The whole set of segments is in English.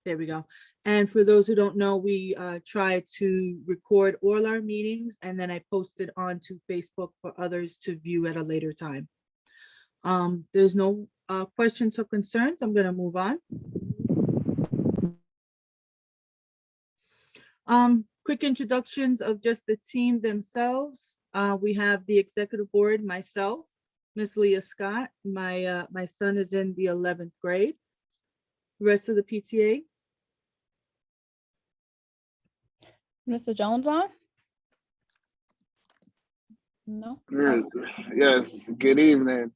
There we go. And for those who don't know, we try to record all our meetings and then I post it onto Facebook for others to view at a later time. There's no questions or concerns. I'm going to move on. Quick introductions of just the team themselves. We have the executive board, myself, Miss Leah Scott. My son is in the 11th grade. The rest of the PTA. Mr. Jones on? No. Yes, good evening.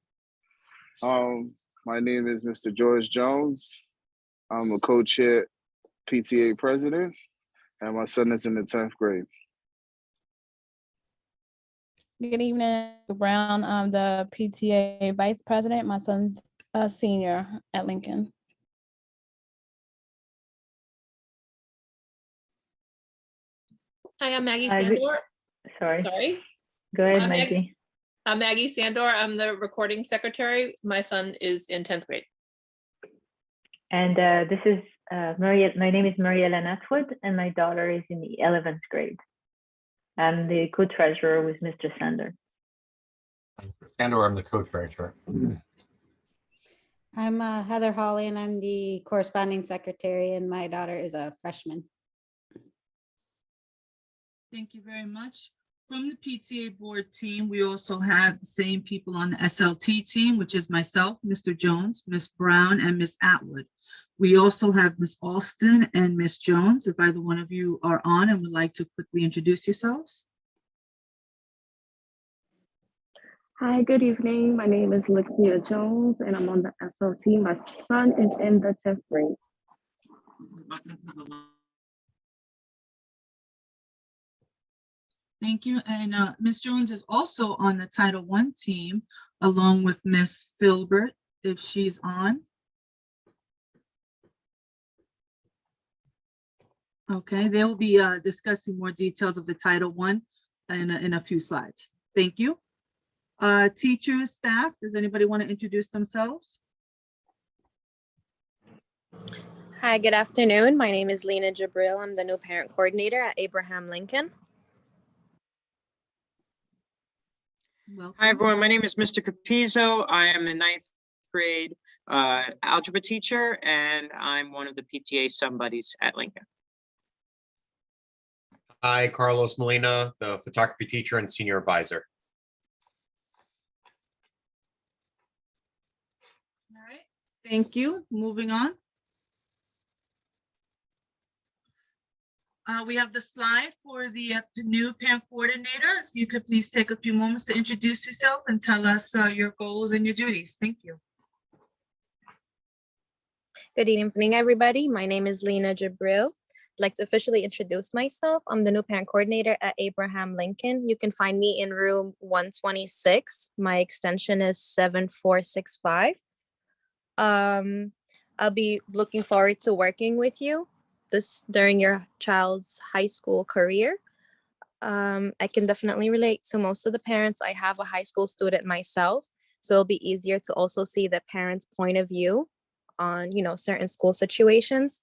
My name is Mr. George Jones. I'm a co-chair PTA president, and my son is in the 10th grade. Good evening, Mr. Brown. I'm the PTA vice president. My son's a senior at Lincoln. Hi, I'm Maggie Sandor. Sorry. Go ahead, Maggie. I'm Maggie Sandor. I'm the recording secretary. My son is in 10th grade. And this is my name is Marie-Helene Attwood, and my daughter is in the 11th grade. I'm the co-treasurer with Mr. Sandor. Sandor, I'm the co-treasurer. I'm Heather Hawley, and I'm the corresponding secretary, and my daughter is a freshman. Thank you very much. From the PTA board team, we also have the same people on the SLT team, which is myself, Mr. Jones, Miss Brown, and Miss Attwood. We also have Miss Alston and Miss Jones. If either one of you are on and would like to quickly introduce yourselves. Hi, good evening. My name is Leticia Jones, and I'm on the SLT. My son is in the 10th grade. Thank you. And Ms. Jones is also on the Title I team, along with Miss Filbert, if she's on. Okay, they'll be discussing more details of the Title I in a few slides. Thank you. Teachers, staff, does anybody want to introduce themselves? Hi, good afternoon. My name is Leena Jebril. I'm the new parent coordinator at Abraham Lincoln. Welcome. Hi, everyone. My name is Mr. Capizzo. I am a 9th grade algebra teacher, and I'm one of the PTA somebodies at Lincoln. Hi, Carlos Molina, the photography teacher and senior advisor. All right, thank you. Moving on. We have the slide for the new parent coordinator. If you could please take a few moments to introduce yourself and tell us your goals and your duties. Thank you. Good evening, everybody. My name is Leena Jebril. I'd like to officially introduce myself. I'm the new parent coordinator at Abraham Lincoln. You can find me in room 126. My extension is 7465. I'll be looking forward to working with you during your child's high school career. I can definitely relate to most of the parents. I have a high school student myself, so it'll be easier to also see the parents' point of view on, certain school situations.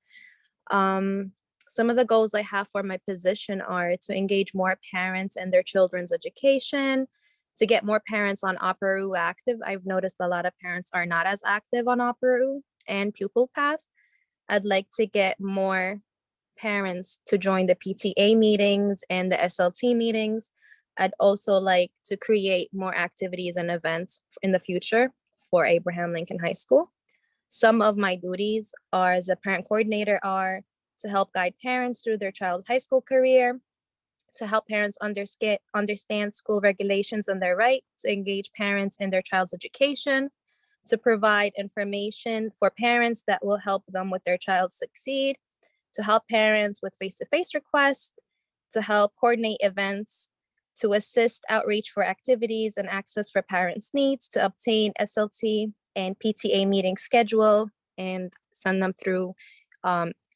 Some of the goals I have for my position are to engage more parents in their children's education, to get more parents on Opera active. I've noticed a lot of parents are not as active on Opera and Pupil Path. I'd like to get more parents to join the PTA meetings and the SLT meetings. I'd also like to create more activities and events in the future for Abraham Lincoln High School. Some of my duties as a parent coordinator are to help guide parents through their child's high school career, to help parents understand school regulations and their right, to engage parents in their child's education, to provide information for parents that will help them with their child succeed, to help parents with face-to-face requests, to help coordinate events, to assist outreach for activities and access for parents' needs, to obtain SLT and PTA meeting schedule and send them through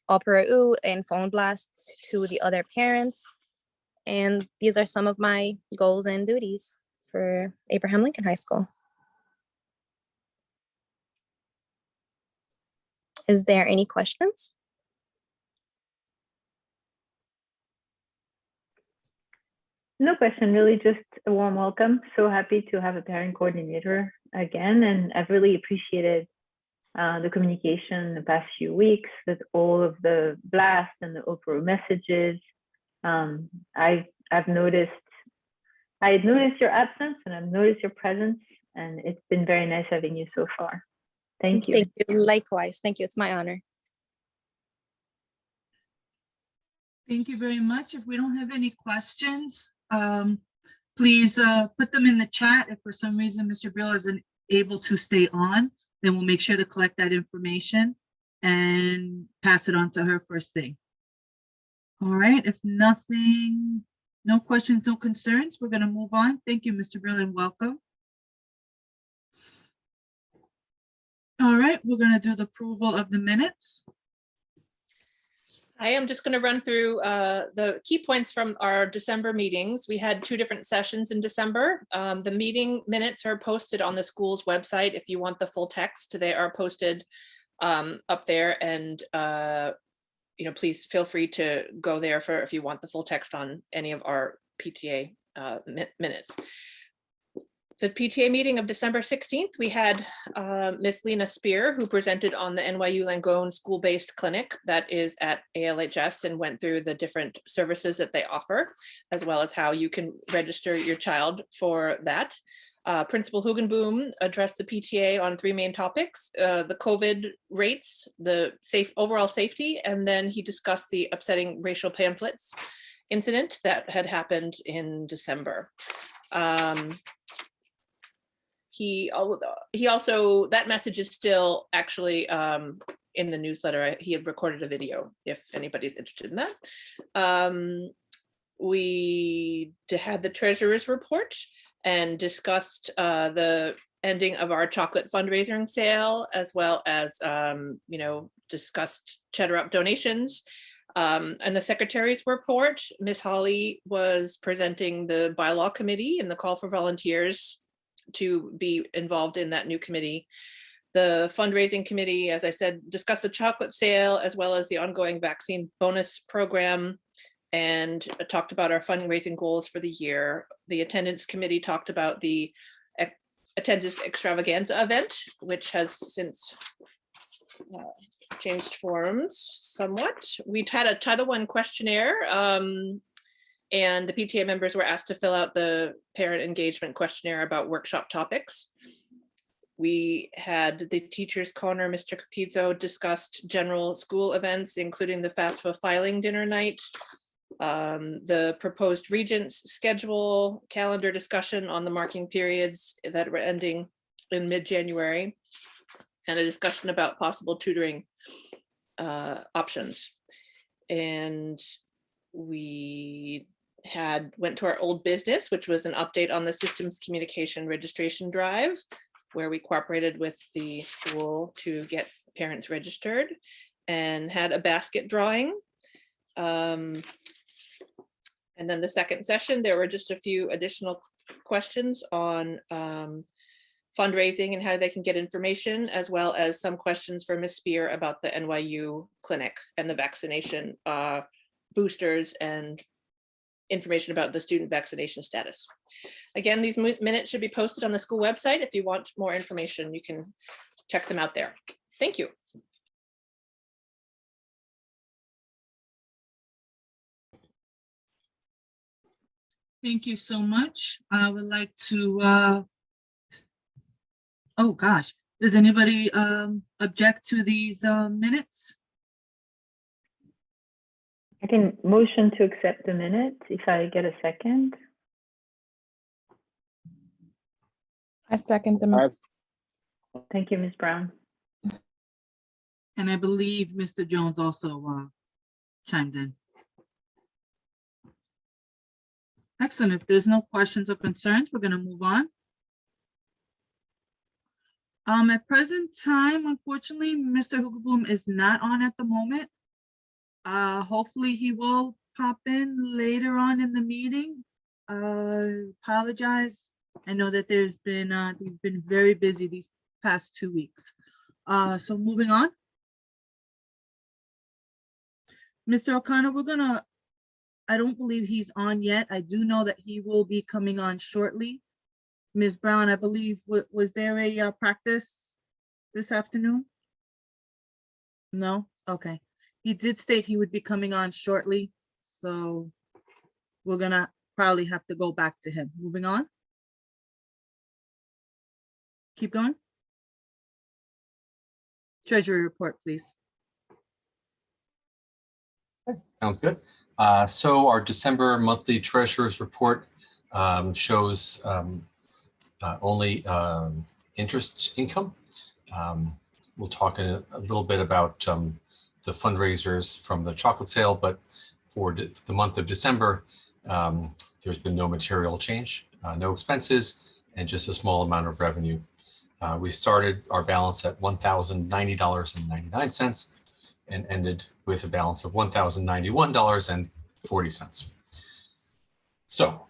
Opera and phone blasts to the other parents. And these are some of my goals and duties for Abraham Lincoln High School. Is there any questions? No question, really just a warm welcome. So happy to have a parent coordinator again, and I've really appreciated the communication the past few weeks with all of the blasts and the Oprah messages. I've noticed, I had noticed your absence and I've noticed your presence, and it's been very nice having you so far. Thank you. Thank you. Likewise. Thank you. It's my honor. Thank you very much. If we don't have any questions, please put them in the chat. If for some reason Mr. Jebril isn't able to stay on, then we'll make sure to collect that information and pass it on to her first thing. All right, if nothing, no questions, no concerns, we're gonna move on. Thank you, Mr. Jebril, and welcome. All right, we're gonna do the approval of the minutes. I am just going to run through the key points from our December meetings. We had 2 different sessions in December. The meeting minutes are posted on the school's website. If you want the full text, they are posted up there, and you know, please feel free to go there for if you want the full text on any of our PTA minutes. The PTA meeting of December 16th, we had Miss Leena Spear, who presented on the NYU Langone school-based clinic that is at ALHS, and went through the different services that they offer, as well as how you can register your child for that. Principal Hugenboom addressed the PTA on 3 main topics: the COVID rates, the overall safety, and then he discussed the upsetting racial pamphlets incident that had happened in December. He also, that message is still actually in the newsletter. He had recorded a video if anybody's interested in that. We had the treasurer's report and discussed the ending of our chocolate fundraising sale, as well as, you know, discussed Cheddar Up donations. And the secretary's report, Ms. Holly was presenting the bylaw committee and the call for volunteers to be involved in that new committee. The fundraising committee, as I said, discussed the chocolate sale as well as the ongoing vaccine bonus program, and talked about our fundraising goals for the year. The attendance committee talked about the attendance extravaganza event, which has since changed forms somewhat. We had a Title I questionnaire, and the PTA members were asked to fill out the parent engagement questionnaire about workshop topics. We had the teacher's corner, Mr. Capizzo discussed general school events, including the FAFSA filing dinner night, the proposed regents schedule, calendar discussion on the marking periods that were ending in mid-January, and a discussion about possible tutoring options. And we went to our old business, which was an update on the systems communication registration drive, where we cooperated with the school to get parents registered, and had a basket drawing. And then the second session, there were just a few additional questions on fundraising and how they can get information, as well as some questions for Ms. Spear about the NYU clinic and the vaccination boosters and information about the student vaccination status. Again, these minutes should be posted on the school website. If you want more information, you can check them out there. Thank you. Thank you so much. I would like to, oh gosh, does anybody object to these minutes? I can motion to accept the minutes if I get a second. I second the minutes. Thank you, Ms. Brown. And I believe Mr. Jones also chimed in. Excellent. If there's no questions or concerns, we're going to move on. At present time, unfortunately, Mr. Hugenboom is not on at the moment. Hopefully he will pop in later on in the meeting. Apologize. I know that there's been we've been very busy these past 2 weeks. So moving on. Mr. O'Connor, we're gonna I don't believe he's on yet. I do know that he will be coming on shortly. Ms. Brown, I believe, was there a practice this afternoon? No? Okay. He did state he would be coming on shortly, so we're gonna probably have to go back to him. Moving on. Keep going. Treasury report, please. Sounds good. So our December monthly treasurer's report shows only interest income. We'll talk a little bit about the fundraisers from the chocolate sale, but for the month of December, there's been no material change, no expenses, and just a small amount of revenue. We started our balance at $1,090.99 and ended with a balance of $1,091.40. So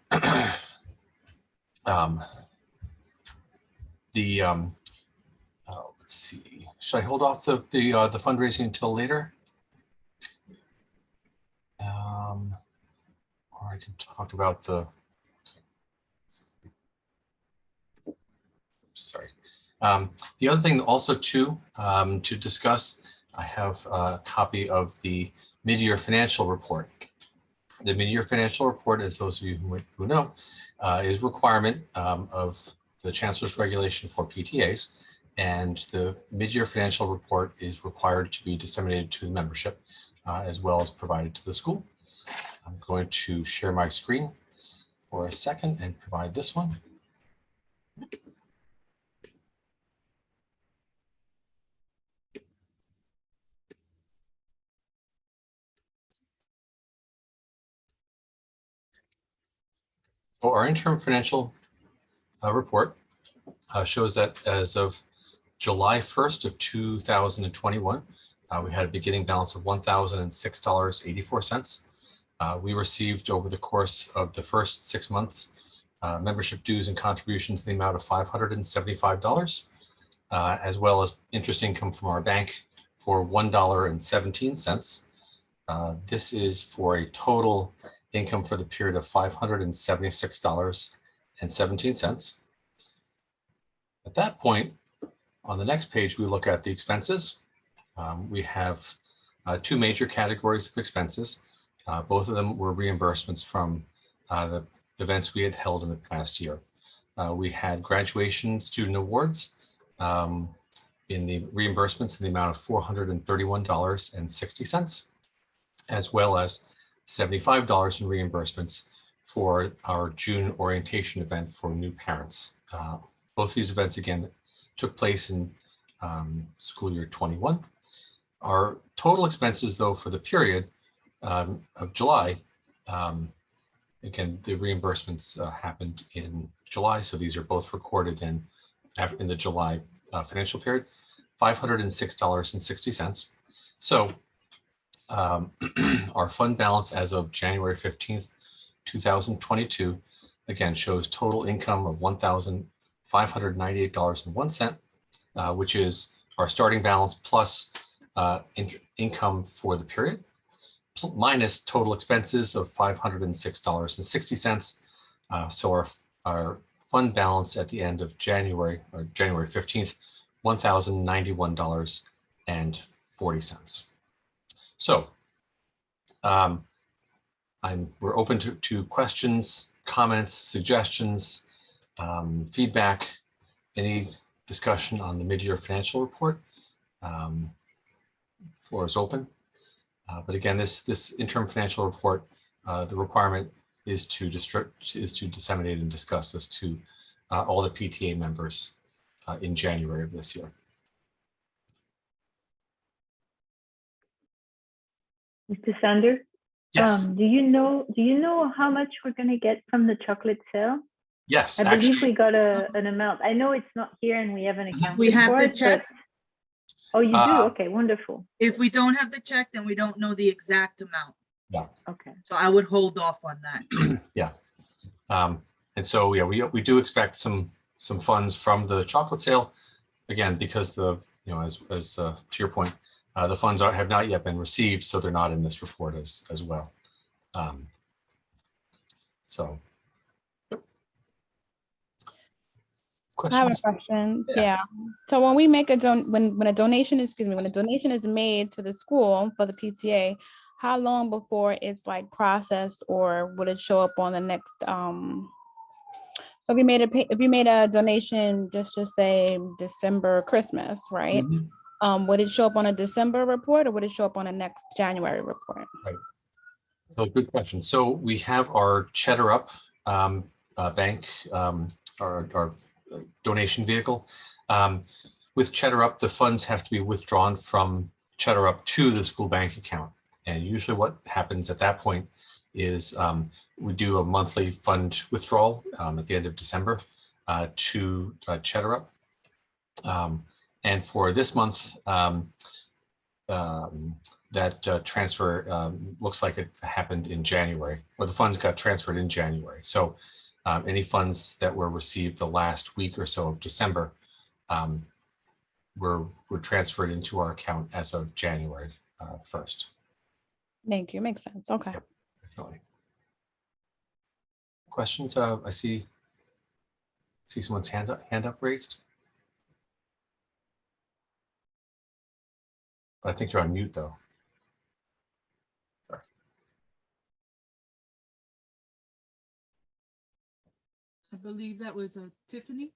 let's see, should I hold off the fundraising until later? Or I can talk about the, sorry. The other thing also too, to discuss, I have a copy of the mid-year financial report. The mid-year financial report, as those of you who know, is a requirement of the Chancellor's regulation for PTAs, and the mid-year financial report is required to be disseminated to the membership as well as provided to the school. I'm going to share my screen for a second and provide this one. So our interim financial report shows that as of July 1st of 2021, we had a beginning balance of $1,006.84. We received over the course of the first 6 months membership dues and contributions in the amount of $575, as well as interest income from our bank for $1.17. This is for a total income for the period of $576.17. At that point, on the next page, we look at the expenses. We have two major categories of expenses. Both of them were reimbursements from the events we had held in the past year. We had graduation student awards in the reimbursements in the amount of $431.60, as well as $75 in reimbursements for our June orientation event for new parents. Both these events, again, took place in school year 21. Our total expenses, though, for the period of July, again, the reimbursements happened in July, so these are both recorded in the July financial period, $506.60. So our fund balance as of January 15th, 2022, again, shows total income of $1,598.01, which is our starting balance plus income for the period, minus total expenses of $506.60. So our fund balance at the end of January, or January 15th, $1,091.40. So we're open to questions, comments, suggestions, feedback, any discussion on the mid-year financial report. Floor is open. But again, this interim financial report, the requirement is to disseminate and discuss this to all the PTA members in January of this year. Mr. Sandor? Yes. Do you know how much we're going to get from the chocolate sale? Yes. I believe we got an amount. I know it's not here and we haven't accounted We have for the it, check. Oh, you do? Okay, wonderful. If we don't have the check, then we don't know the exact amount. Yeah. Okay. So I would hold off on that. Yeah. And so, yeah, we do expect some funds from the chocolate sale, again, because as to your point, the funds have not yet been received, so they're not in this report as well. So. I have a Questions? question. Yeah. Yeah. So when we make a when a donation is, when a donation is made to the school for the PTA, how long before it's like processed, or would it show up on the next so if you made a donation, just say December Christmas, right? Mhm. Would it show up on a December report, or would it show up on a next January report? Right. So good question. So we have our Cheddar Up bank, our donation vehicle. With Cheddar Up, the funds have to be withdrawn from Cheddar Up to the school bank account. And usually what happens at that point is we do a monthly fund withdrawal at the end of December to Cheddar Up. And for this month, that transfer looks like it happened in January, or the funds got transferred in January. So any funds that were received the last week or so of December were transferred into our account as of January 1st. Thank you. Makes sense. Okay. Yep, definitely. Questions? I see someone's hand up raised. But I think you're on mute though. Sorry. I believe that was Tiffany.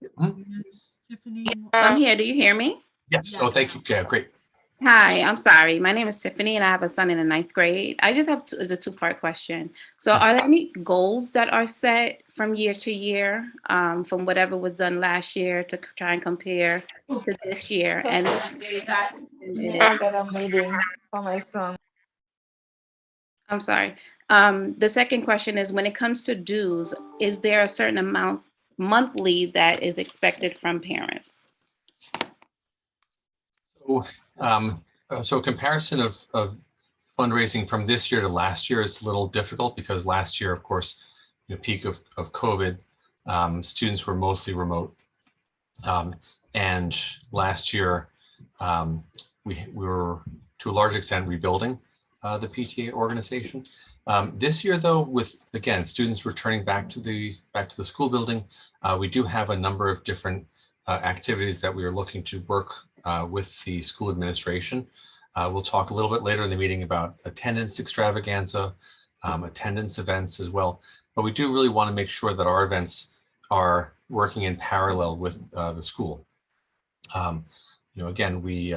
Mhm. Yes, Tiffany. I'm here. Do you hear me? Yes. Oh, thank you. Yeah, great. Hi, I'm sorry. My name is Tiffany and I have a son in the 9th grade. I just have a two-part question. So are there any goals that are set from year to year, from whatever was done last year to try and compare to this year? And I got a meeting for my son. I'm sorry. The second question is, when it comes to dues, is there a certain amount monthly that is expected from parents? So comparison of fundraising from this year to last year is a little difficult because last year, of course, peak of COVID, students were mostly remote. And last year, we were to a large extent rebuilding the PTA organization. This year, though, with again students returning back to the school building, we do have a number of different activities that we are looking to work with the school administration. We'll talk a little bit later in the meeting about attendance extravaganza, attendance events as well. But we do really want to make sure that our events are working in parallel with the school. Again, we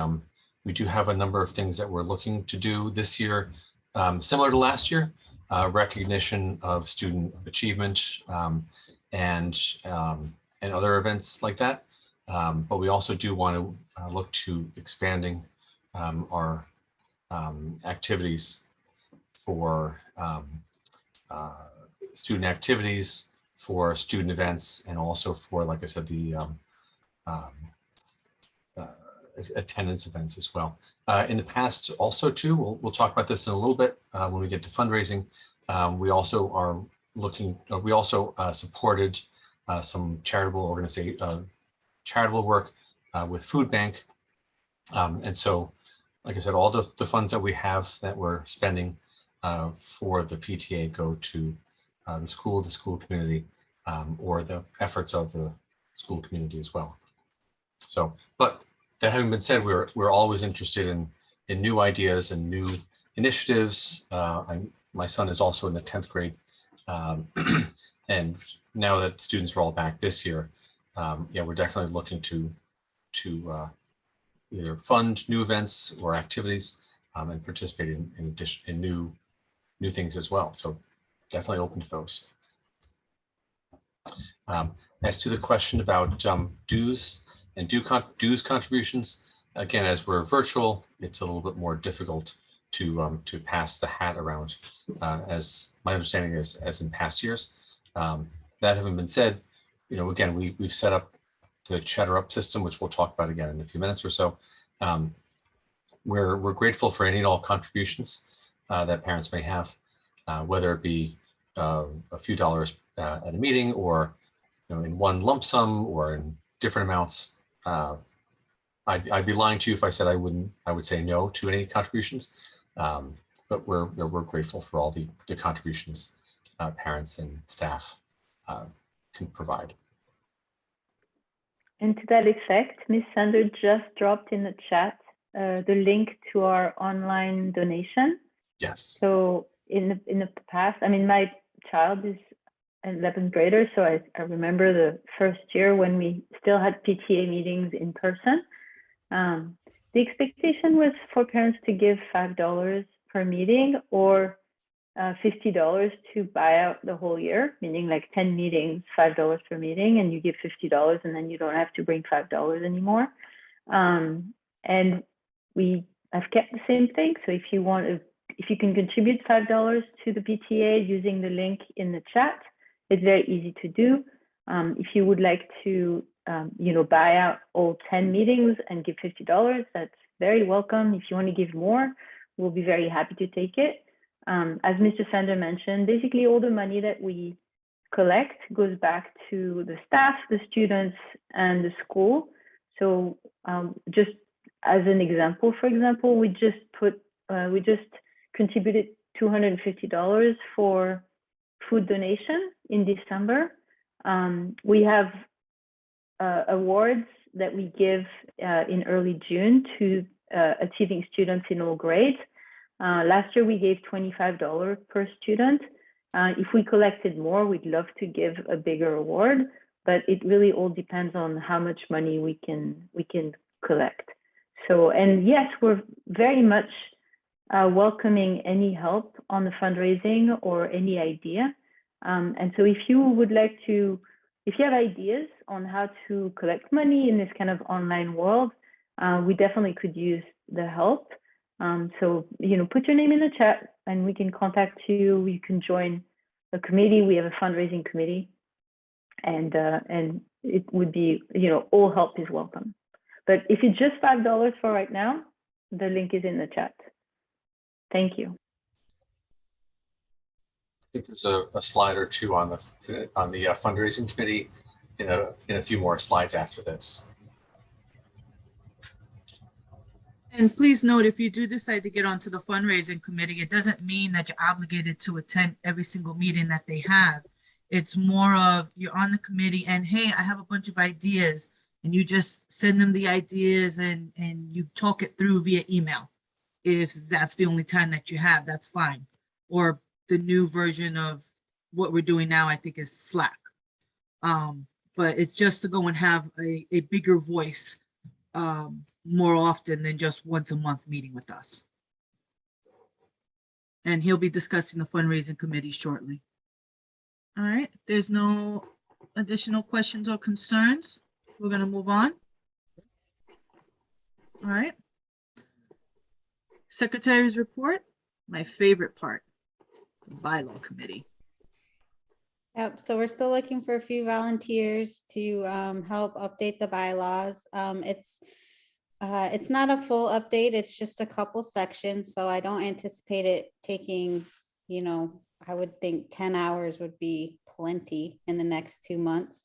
do have a number of things that we're looking to do this year, similar to last year, recognition of student achievement and other events like that. But we also do want to look to expanding our activities for student activities, for student events, and also for, like I said, the attendance events as well. In the past also too, we'll talk about this in a little bit when we get to fundraising. We also are looking, we also supported some charitable work with Food Bank. And so, like I said, all the funds that we have that we're spending for the PTA go to the school community, or the efforts of the school community as well. So, but that having been said, we're always interested in new ideas and new initiatives. My son is also in the 10th grade. And now that students are all back this year, yeah, we're definitely looking to either fund new events or activities and participate in new things as well. So definitely open to those. As to the question about dues and dues contributions, again, as we're virtual, it's a little bit more difficult to pass the hat around, as my understanding is as in past years. That having been said, again, we've set up the Cheddar Up system, which we'll talk about again in a few minutes or so. We're grateful for any and all contributions that parents may have, whether it be a few dollars at a meeting, or in one lump sum, or in different amounts. I'd be lying to you if I said I would say no to any contributions. But we're grateful for all the contributions parents and staff can provide. And to that effect, Ms. Sandor just dropped in the chat the link to our online donation. Yes. So in the past, I mean, my child is an 11th grader, so I remember the first year when we still had PTA meetings in person. The expectation was for parents to give $5 per meeting or $50 to buy out the whole year, meaning like 10 meetings, $5 per meeting, and you give $50 and then you don't have to bring $5 anymore. And we have kept the same thing. So if you can contribute $5 to the PTA using the link in the chat, it's very easy to do. If you would like to, buy out all 10 meetings and give $50, that's very welcome. If you want to give more, we'll be very happy to take it. As Mr. Sandor mentioned, basically all the money that we collect goes back to the staff, the students, and the school. So just as an example, for example, we just contributed $250 for food donation in December. We have awards that we give in early June to achieving students in all grades. Last year we gave $25 per student. If we collected more, we'd love to give a bigger award, but it really all depends on how much money we can collect. So, and yes, we're very much welcoming any help on the fundraising or any idea. And so if you would like to, if you have ideas on how to collect money in this kind of online world, we definitely could use the help. So, put your name in the chat and we can contact you. You can join a committee. We have a fundraising committee, and it would be, all help is welcome. But if it's just $5 for right now, the link is in the chat. Thank you. I think there's a slide or two on the fundraising committee in a few more slides after this. And please note, if you do decide to get onto the fundraising committee, it doesn't mean that you're obligated to attend every single meeting that they have. It's more of you're on the committee and, hey, I have a bunch of ideas, and you just send them the ideas and you talk it through via email. If that's the only time that you have, that's fine. Or the new version of what we're doing now, I think, is Slack. But it's just to go and have a bigger voice more often than just once a month meeting with us. And he'll be discussing the fundraising committee shortly. All right, if there's no additional questions or concerns, we're going to move on. All right. Secretary's report, my favorite part, the bylaw committee. Yep, so we're still looking for a few volunteers to help update the bylaws. It's not a full update, it's just a couple sections, so I don't anticipate it taking, I would think 10 hours would be plenty in the next 2 months.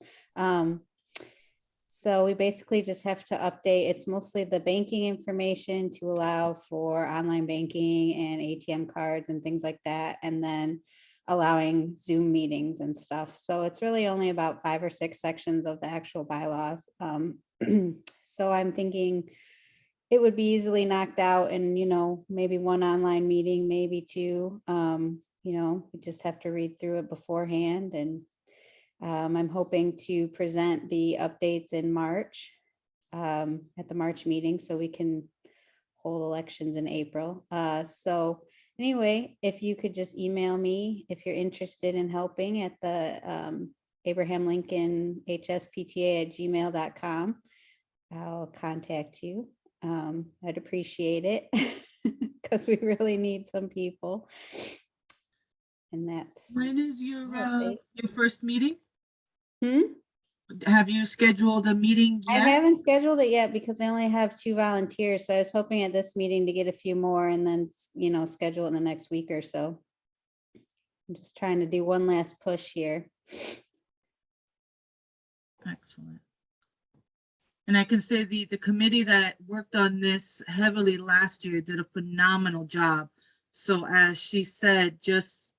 So we basically just have to update. It's mostly the banking information to allow for online banking and ATM cards and things like that, and then allowing Zoom meetings and stuff. So it's really only about 5 or 6 sections of the actual bylaws. So I'm thinking it would be easily knocked out in, maybe 1 online meeting, maybe 2. We just have to read through it beforehand. And I'm hoping to present the updates in March at the March meeting so we can hold elections in April. So anyway, if you could just email me if you're interested in helping at the Abraham Lincoln HSPTA@gmail.com. I'll contact you. I'd appreciate it because we really need some people. And that's When is your first meeting? Hmm? Have you scheduled a meeting yet? I haven't scheduled it yet because I only have 2 volunteers. So I was hoping at this meeting to get a few more and then, schedule it in the next week or so. I'm just trying to do one last push here. Excellent. And I can say the committee that worked on this heavily last year did a phenomenal job. So as she said, just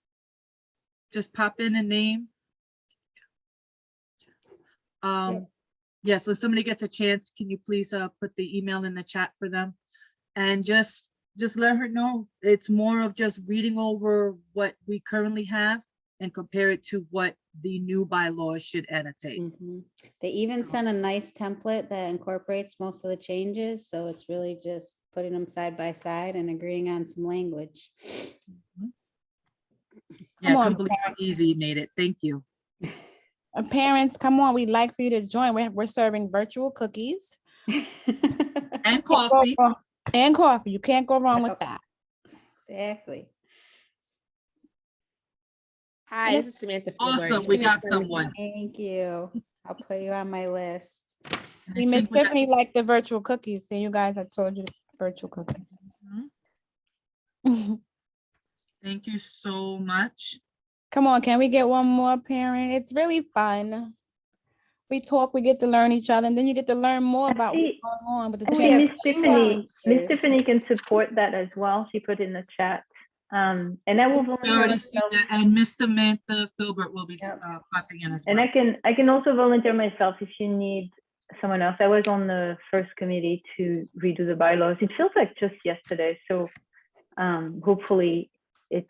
just pop in a name. Yes, when somebody gets a chance, can you please put the email in the chat for them? And just let her know it's more of just reading over what we currently have and compare it to what the new bylaws should annotate. They even sent a nice template that incorporates most of the changes. So it's really just putting them side by side and agreeing on some language. Yeah, Come I on, couldn't believe how easy you made it. Thank you. Parents, come on, we'd like for you to join. We're serving virtual cookies. And coffee. And coffee. You can't go wrong with that. Exactly. Hi, this is Samantha. Awesome, we got someone. Thank you. I'll put you on my list. Miss Tiffany liked the virtual cookies. See, you guys, I told you virtual cookies. Thank you so much. Come on, can we get one more parent? It's really fun. We talk, we get to learn each other, and then you get to learn more about what's going on with the chat. Miss Tiffany can support that as well. She put in the chat. And I will volunteer myself. And Miss Samantha Filbert will be popping in as well. And I can also volunteer myself if you need someone else. I was on the first committee to redo the bylaws. It feels like just yesterday. So hopefully it's,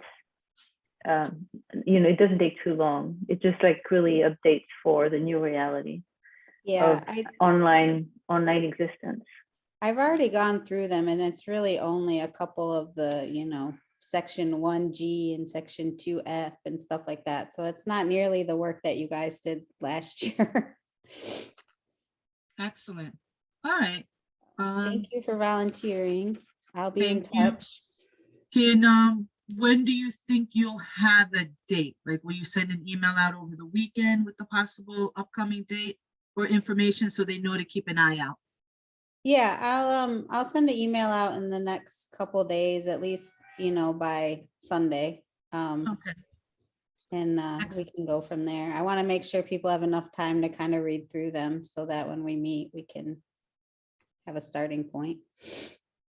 it doesn't take too long. It just like really updates for the new reality of online existence. I've already gone through them, and it's really only a couple of the, section 1G and section 2F and stuff like that. So it's not nearly the work that you guys did last year. Excellent. All right. Thank you for volunteering. I'll be in touch. When do you think you'll have a date? Like, will you send an email out over the weekend with the possible upcoming date or information so they know to keep an eye out? Yeah, I'll send an email out in the next couple days, at least, by Sunday. Okay. And we can go from there. I want to make sure people have enough time to kind of read through them so that when we meet, we can have a starting point.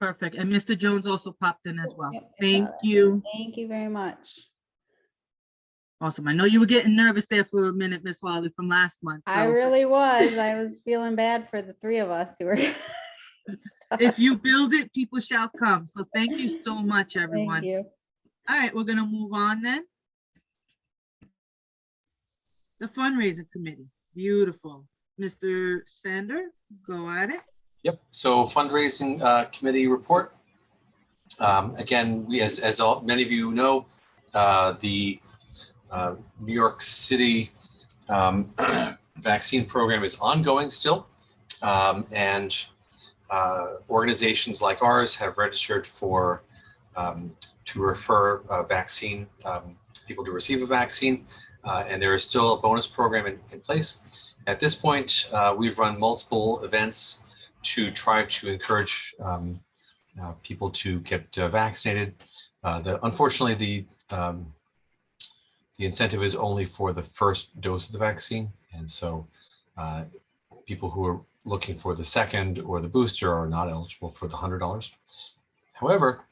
Perfect. And Mr. Jones also popped in as well. Yep, Thank you. Thank you very much. Awesome. I know you were getting nervous there for a minute, Miss Wiley, from last month. So. I really was. I was feeling bad for the three of us who were If you build it, people shall come. So thank you so much, everyone. Thank you. All right, we're going to move on then. The fundraising committee. Beautiful. Mr. Sandor, go at it. Yep. So fundraising committee report. Again, we, as many of you know, the New York City vaccine program is ongoing still, and organizations like ours have registered for to refer vaccine people to receive a vaccine, and there is still a bonus program in place. At this point, we've run multiple events to try to encourage people to get vaccinated. Unfortunately, the incentive is only for the first dose of the vaccine, and so people who are looking for the second or the booster are not eligible for the $100. However,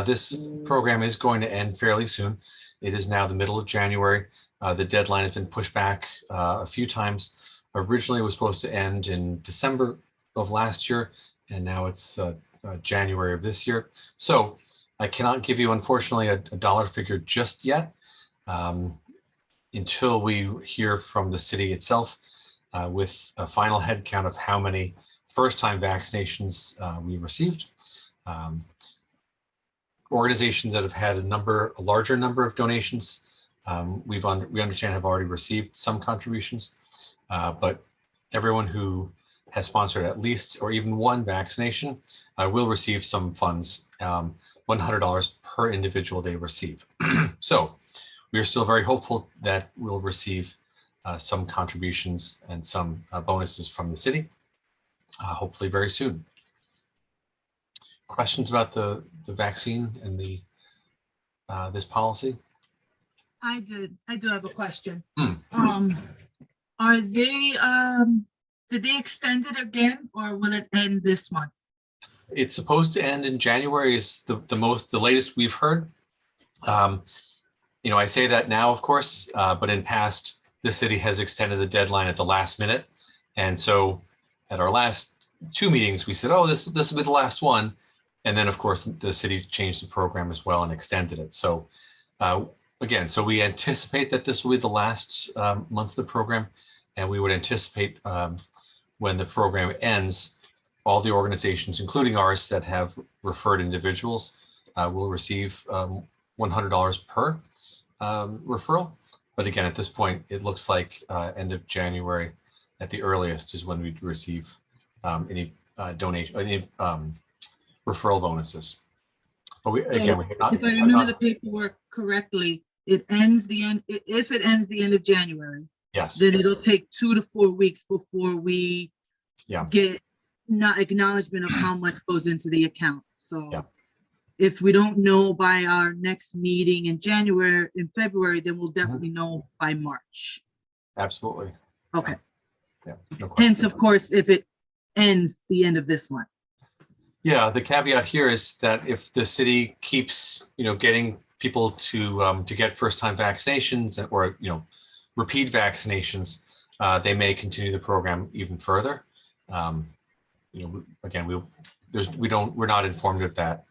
this program is going to end fairly soon. It is now the middle of January. The deadline has been pushed back a few times. Originally, it was supposed to end in December of last year, and now it's January of this year. So I cannot give you, unfortunately, a dollar figure just yet until we hear from the city itself with a final head count of how many first-time vaccinations we received. Organizations that have had a larger number of donations, we understand have already received some contributions, but everyone who has sponsored at least or even one vaccination will receive some funds, $100 per individual they receive. So we are still very hopeful that we'll receive some contributions and some bonuses from the city, hopefully very soon. Questions about the vaccine and the this policy? I do have a question. Hmm. Did they extend it again, or will it end this month? It's supposed to end in January is the latest we've heard. I say that now, of course, but in past, the city has extended the deadline at the last minute. And so at our last 2 meetings, we said, oh, this will be the last one. And then, of course, the city changed the program as well and extended it. So again, so we anticipate that this will be the last month of the program. And we would anticipate when the program ends, all the organizations, including ours that have referred individuals, will receive $100 per referral. But again, at this point, it looks like end of January at the earliest is when we'd receive any donation, any referral bonuses. But we have not. If I remember the paperwork correctly, it ends if it ends the end of January. Yes. Then it'll take 2 to 4 weeks before we get acknowledgement of how much goes into the account. So if we don't know by our next meeting in February, then we'll definitely know by March. Absolutely. Okay. Yeah. No question. Hence, of course, if it ends the end of this one. Yeah, the caveat here is that if the city keeps, getting people to get first-time vaccinations or repeat vaccinations, they may continue the program even further. Again, we're not informed of that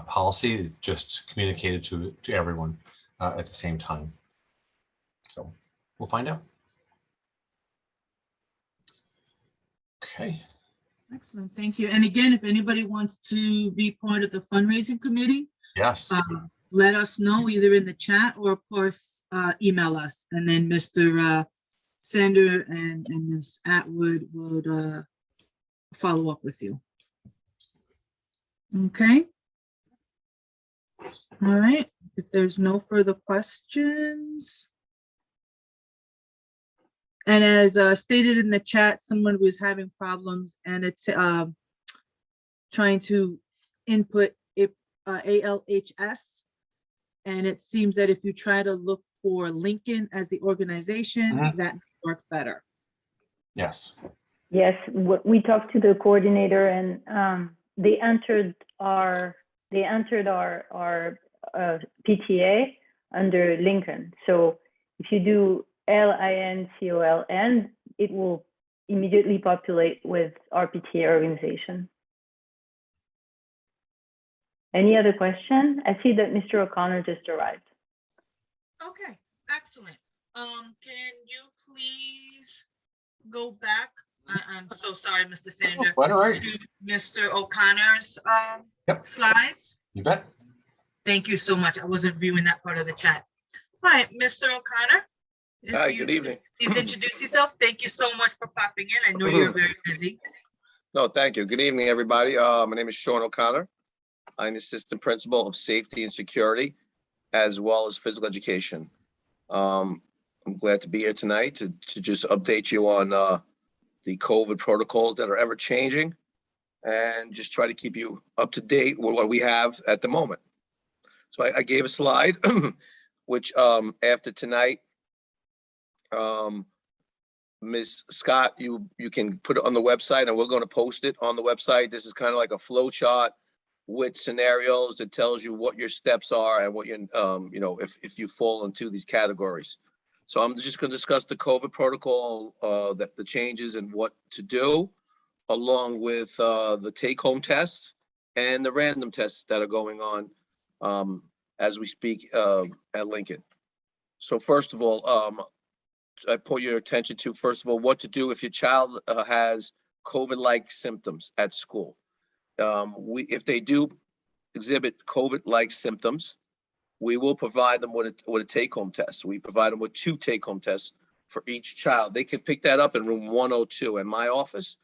policy. It's just communicated to everyone at the same time. So we'll find out. Okay. Excellent, thank you. And again, if anybody wants to be part of the fundraising committee, yes, let us know either in the chat or of course email us, and then Mr. Sandor and Ms. Attwood would follow up with you. Okay. All right, if there's no further questions. And as stated in the chat, someone was having problems and it's trying to input ALHS. And it seems that if you try to look for Lincoln as the organization, that may work better. Yes. Yes, we talked to the coordinator and they entered our PTA under Lincoln. So if you do LINCOLN, it will immediately populate with our PTA organization. Any other question? I see that Mr. O'Connor just arrived. Okay, excellent. Can you please go back? I'm so sorry, Mr. Sandor. Quite all right. To Mr. O'Connor's slides. You bet. Thank you so much. I wasn't viewing that part of the chat. All right, Mr. O'Connor. Hi, good evening. Please introduce yourself. Thank you so much for popping in. I know you're very busy. No, thank you. Good evening, everybody. My name is Shawn O'Connor. I'm Assistant Principal of Safety and Security, as well as Physical Education. I'm glad to be here tonight to just update you on the COVID protocols that are ever changing and just try to keep you up to date with what we have at the moment. So I gave a slide, which after tonight, Ms. Scott, you can put it on the website and we're going to post it on the website. This is kind of like a flow chart with scenarios that tells you what your steps are and what you if you fall into these categories. So I'm just going to discuss the COVID protocol, the changes and what to do, along with the take-home tests and the random tests that are going on as we speak at Lincoln. So first of all, I put your attention to, first of all, what to do if your child has COVID-like symptoms at school. If they do exhibit COVID-like symptoms, we will provide them with a take-home test. We provide them with 2 take-home tests for each child. They can pick that up in room 102 in my office.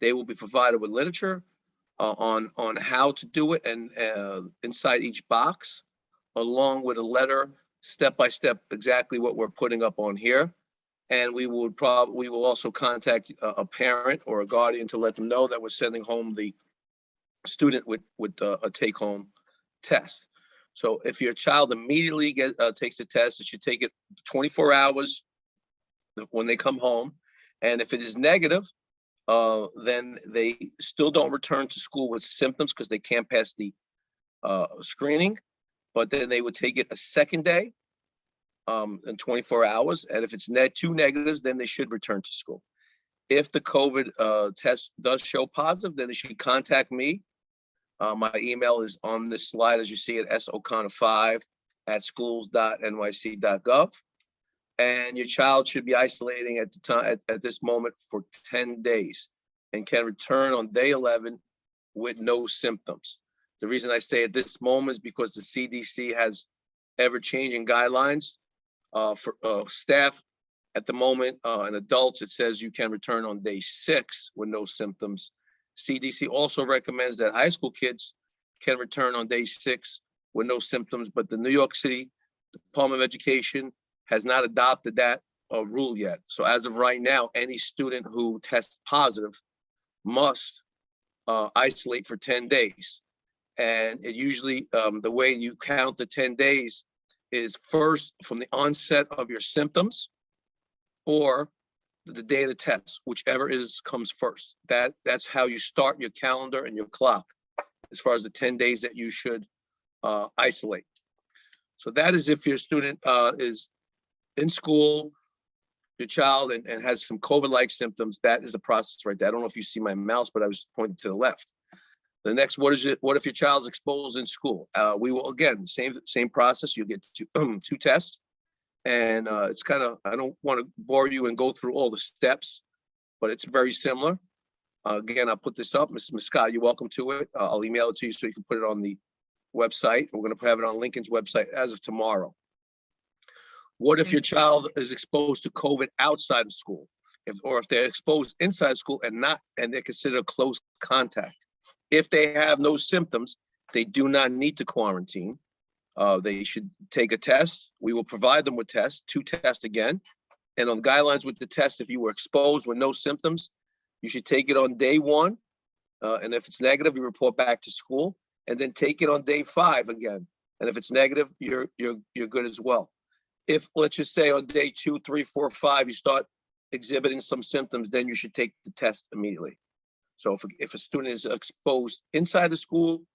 They will be provided with literature on how to do it and inside each box, along with a letter, step-by-step, exactly what we're putting up on here. And we will also contact a parent or a guardian to let them know that we're sending home the student with a take-home test. So if your child immediately takes the test, it should take it 24 hours when they come home. And if it is negative, then they still don't return to school with symptoms because they can't pass the screening. But then they would take it a second day in 24 hours. And if it's two negatives, then they should return to school. If the COVID test does show positive, then they should contact me. My email is on this slide, as you see it, soconnor5@schools.nyc.gov. And your child should be isolating at the time at this moment for 10 days and can return on day 11 with no symptoms. The reason I say at this moment is because the CDC has ever-changing guidelines for staff. At the moment, and adults, it says you can return on day 6 with no symptoms. CDC also recommends that high school kids can return on day 6 with no symptoms, but the New York City Department of Education has not adopted that rule yet. So as of right now, any student who tests positive must isolate for 10 days. And it usually, the way you count the 10 days is first from the onset of your symptoms or the day of the test, whichever comes first. That's how you start your calendar and your clock as far as the 10 days that you should isolate. So that is if your student is in school, your child, and has some COVID-like symptoms. That is a process right there. I don't know if you see my mouse, but I was pointing to the left. The next, what if your child's exposed in school? We will, again, same process. You get two tests. And it's kind of, I don't want to bore you and go through all the steps, but it's very similar. Again, I'll put this up. Mrs. Scott, you're welcome to it. I'll email it to you so you can put it on the website. We're going to have it on Lincoln's website as of tomorrow. What if your child is exposed to COVID outside of school? Or if they're exposed inside school and they're considered a close contact? If they have no symptoms, they do not need to quarantine. They should take a test. We will provide them with tests, 2 tests again. And on guidelines with the test, if you were exposed with no symptoms, you should take it on day 1. And if it's negative, you report back to school, and then take it on day 5 again. And if it's negative, you're good as well. If, let's just say, on day 2, 3, 4, 5, you start exhibiting some symptoms, then you should take the test immediately. So if a student is exposed inside the school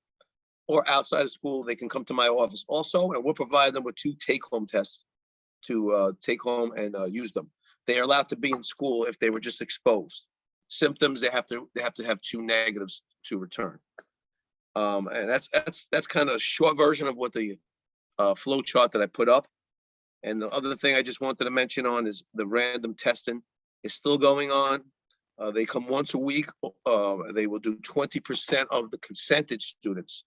or outside of school, they can come to my office also, and we'll provide them with 2 take-home tests to take home and use them. They are allowed to be in school if they were just exposed. Symptoms, they have to have 2 negatives to return. And that's kind of a short version of what the flow chart that I put up. And the other thing I just wanted to mention on is the random testing is still going on. They come once a week. They will do 20% of the consented students.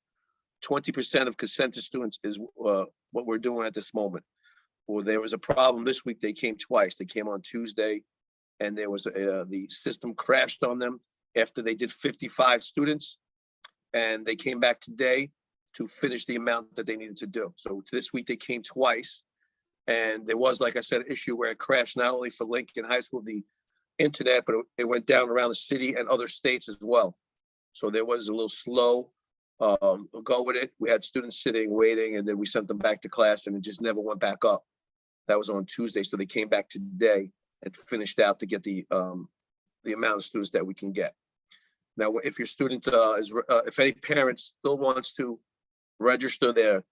20% of consented students is what we're doing at this moment. Well, there was a problem this week. They came twice. They came on Tuesday, and there was the system crashed on them after they did 55 students, and they came back today to finish the amount that they needed to do. So this week they came twice, and there was, like I said, an issue where it crashed not only for Lincoln High School, the internet, but it went down around the city and other states as well. So there was a little slow go with it. We had students sitting, waiting, and then we sent them back to class, and it just never went back up. That was on Tuesday. So they came back today and finished out to get the amount of students that we can get. Now, if your student if any parent still wants to register their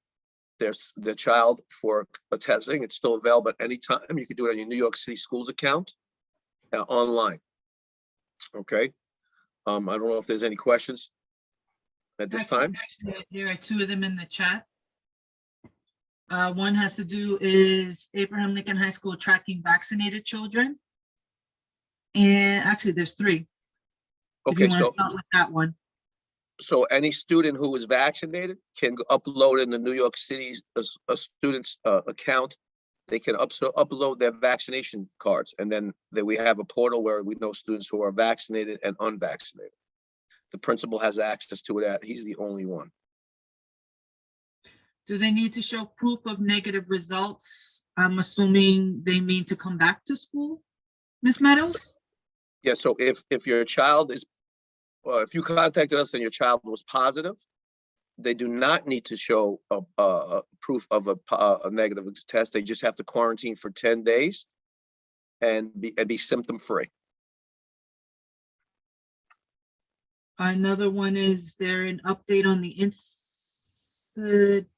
child for a testing, it's still available at any time. You can do it on your New York City Schools account online. Okay. I don't know if there's any questions at this time. Actually, there are 2 of them in the chat. One has to do is Abraham Lincoln High School tracking vaccinated children. And actually there's 3. Okay, so start with that one. So any student who is vaccinated can upload in the New York City's a student's account. They can upload their vaccination cards, and then we have a portal where we know students who are vaccinated and unvaccinated. The principal has access to it. He's the only one. Do they need to show proof of negative results? I'm assuming they mean to come back to school, Ms. Meadows? Yeah, so if your child is, if you contacted us and your child was positive, they do not need to show a proof of a negative test. They just have to quarantine for 10 days and be symptom-free. Another one is there an update on the incident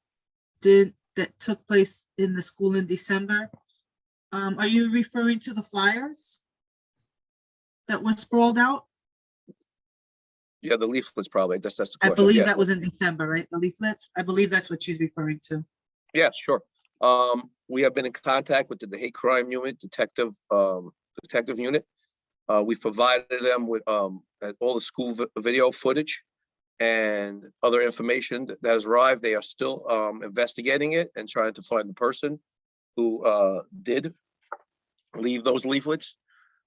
that took place in the school in December. Are you referring to the flyers that were sprawled out? Yeah, the leaflets probably. That's the I question. believe Yeah. that was in December, right? The leaflets? I believe that's what she's referring to. Yeah, sure. We have been in contact with the hate crime unit, detective unit. We've provided them with all the school video footage and other information that has arrived. They are still investigating it and trying to find the person who did leave those leaflets,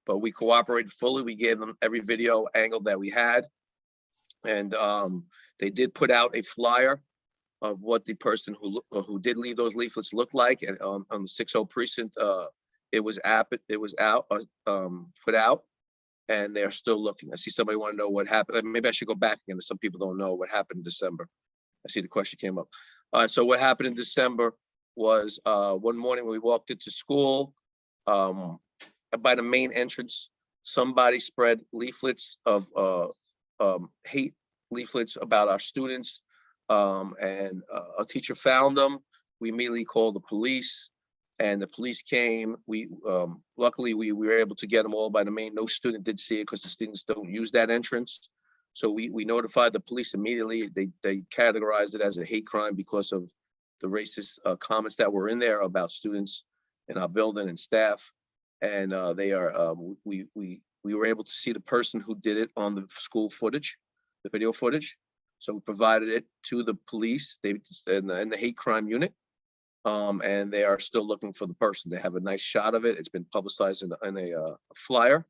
but we cooperated fully. We gave them every video angle that we had. And they did put out a flyer of what the person who did leave those leaflets looked like. And on the 6-0 precinct, it was put out, and they're still looking. I see somebody want to know what happened. Maybe I should go back again. Some people don't know what happened in December. I see the question came up. So what happened in December was one morning when we walked into school, by the main entrance, somebody spread leaflets of hate leaflets about our students, and a teacher found them. We immediately called the police, and the police came. Luckily we were able to get them all by the main. No student did see it because the students don't use that entrance. So we notified the police immediately. They categorized it as a hate crime because of the racist comments that were in there about students in our building and staff. And we were able to see the person who did it on the school footage, the video footage. So we provided it to the police. They in the hate crime unit, and they are still looking for the person. They have a nice shot of it. It's been publicized in a flyer,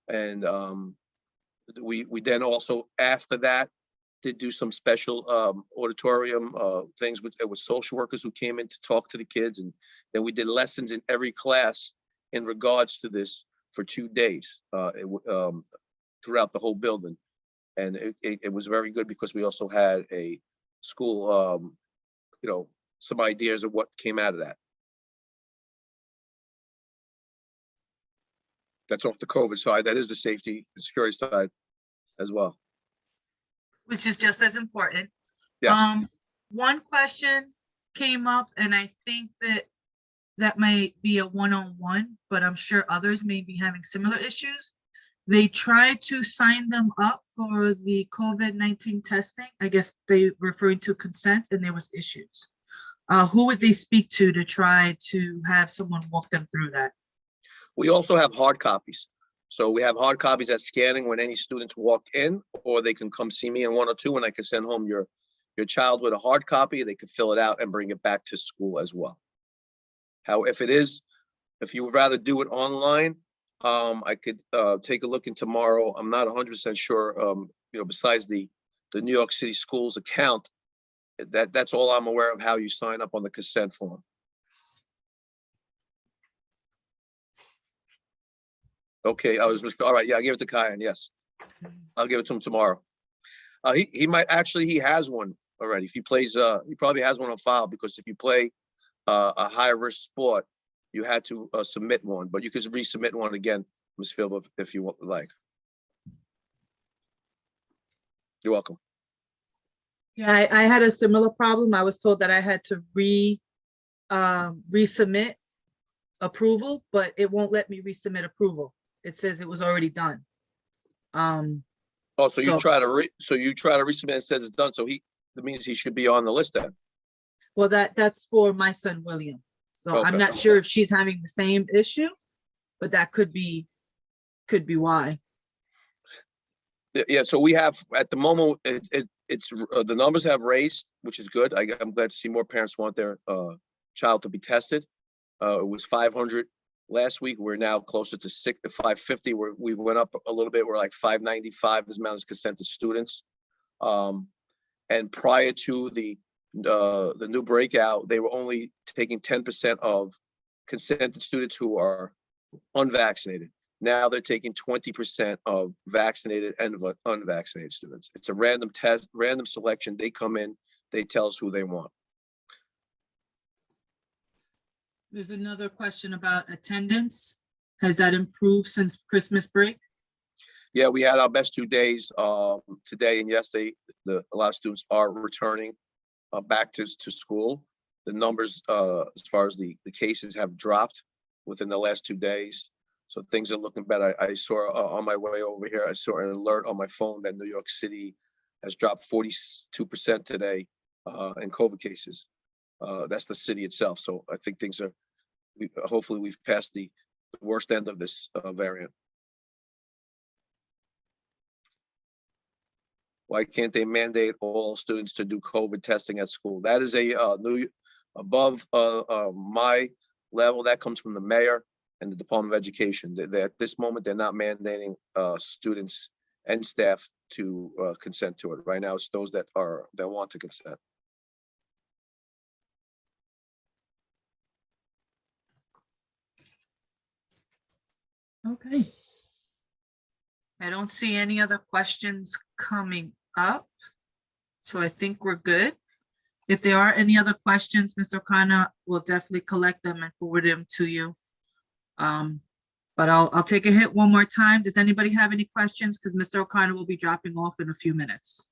and we then also after that did do some special auditorium things with social workers who came in to talk to the kids, and then we did lessons in every class in regards to this for 2 days throughout the whole building. And it was very good because we also had a school, some ideas of what came out of that. That's off the COVID side. That is the safety, the security side as well. Which is just as important. Yes. One question came up, and I think that might be a one-on-one, but I'm sure others may be having similar issues. They tried to sign them up for the COVID-19 testing. I guess they referring to consent, and there was issues. Who would they speak to try to have someone walk them through that? We also have hard copies. So we have hard copies that's scanning when any students walk in, or they can come see me in 102 and I can send home your child with a hard copy. They can fill it out and bring it back to school as well. If you would rather do it online, I could take a look in tomorrow. I'm not 100% sure, besides the New York City schools account, that's all I'm aware of how you sign up on the consent form. Okay, all right, yeah, I gave it to Kyan, yes. I'll give it to him tomorrow. He has one already. If he plays, he probably has one on file, because if you play a high risk sport, you had to submit one, but you could resubmit one again, Ms. Philbin, if you like. You're welcome. Yeah, I had a similar problem. I was told that I had to resubmit approval, but it won't let me resubmit approval. It says it was already done. So you try to resubmit, it says it's done, so that means he should be on the list then. Well, that's for my son, William. So Okay. I'm not sure if she's having the same issue, but that could be why. Yeah, so we have, at the moment, it's the numbers have raised, which is good. I'm glad to see more parents want their child to be tested. It was 500 last week. We're now closer to 550. We went up a little bit. We're like 595 as amount of consented students. And prior to the new breakout, they were only taking 10% of consented students who are unvaccinated. Now they're taking 20% of vaccinated and unvaccinated students. It's a random test, random selection. They come in, they tell us who they want. There's another question about attendance. Has that improved since Christmas break? Yeah, we had our best 2 days today and yesterday. A lot of students are returning back to school. the numbers as far as the cases have dropped within the last 2 days. So things are looking better. I saw on my way over here, I saw an alert on my phone that New York City has dropped 42% today in COVID cases. That's the city itself. So I think things are, hopefully we've passed the worst end of this variant. Why can't they mandate all students to do COVID testing at school? That is a new, above my level. That comes from the mayor and the Department of Education. At this moment, they're not mandating students and staff to consent to it. Right now, it's those that want to consent. Okay. I don't see any other questions coming up, so I think we're good. If there are any other questions, Mr. O'Connor will definitely collect them and forward them to you. But I'll take a hit one more time. Does anybody have any questions? Because Mr. O'Connor will be dropping off in a few minutes.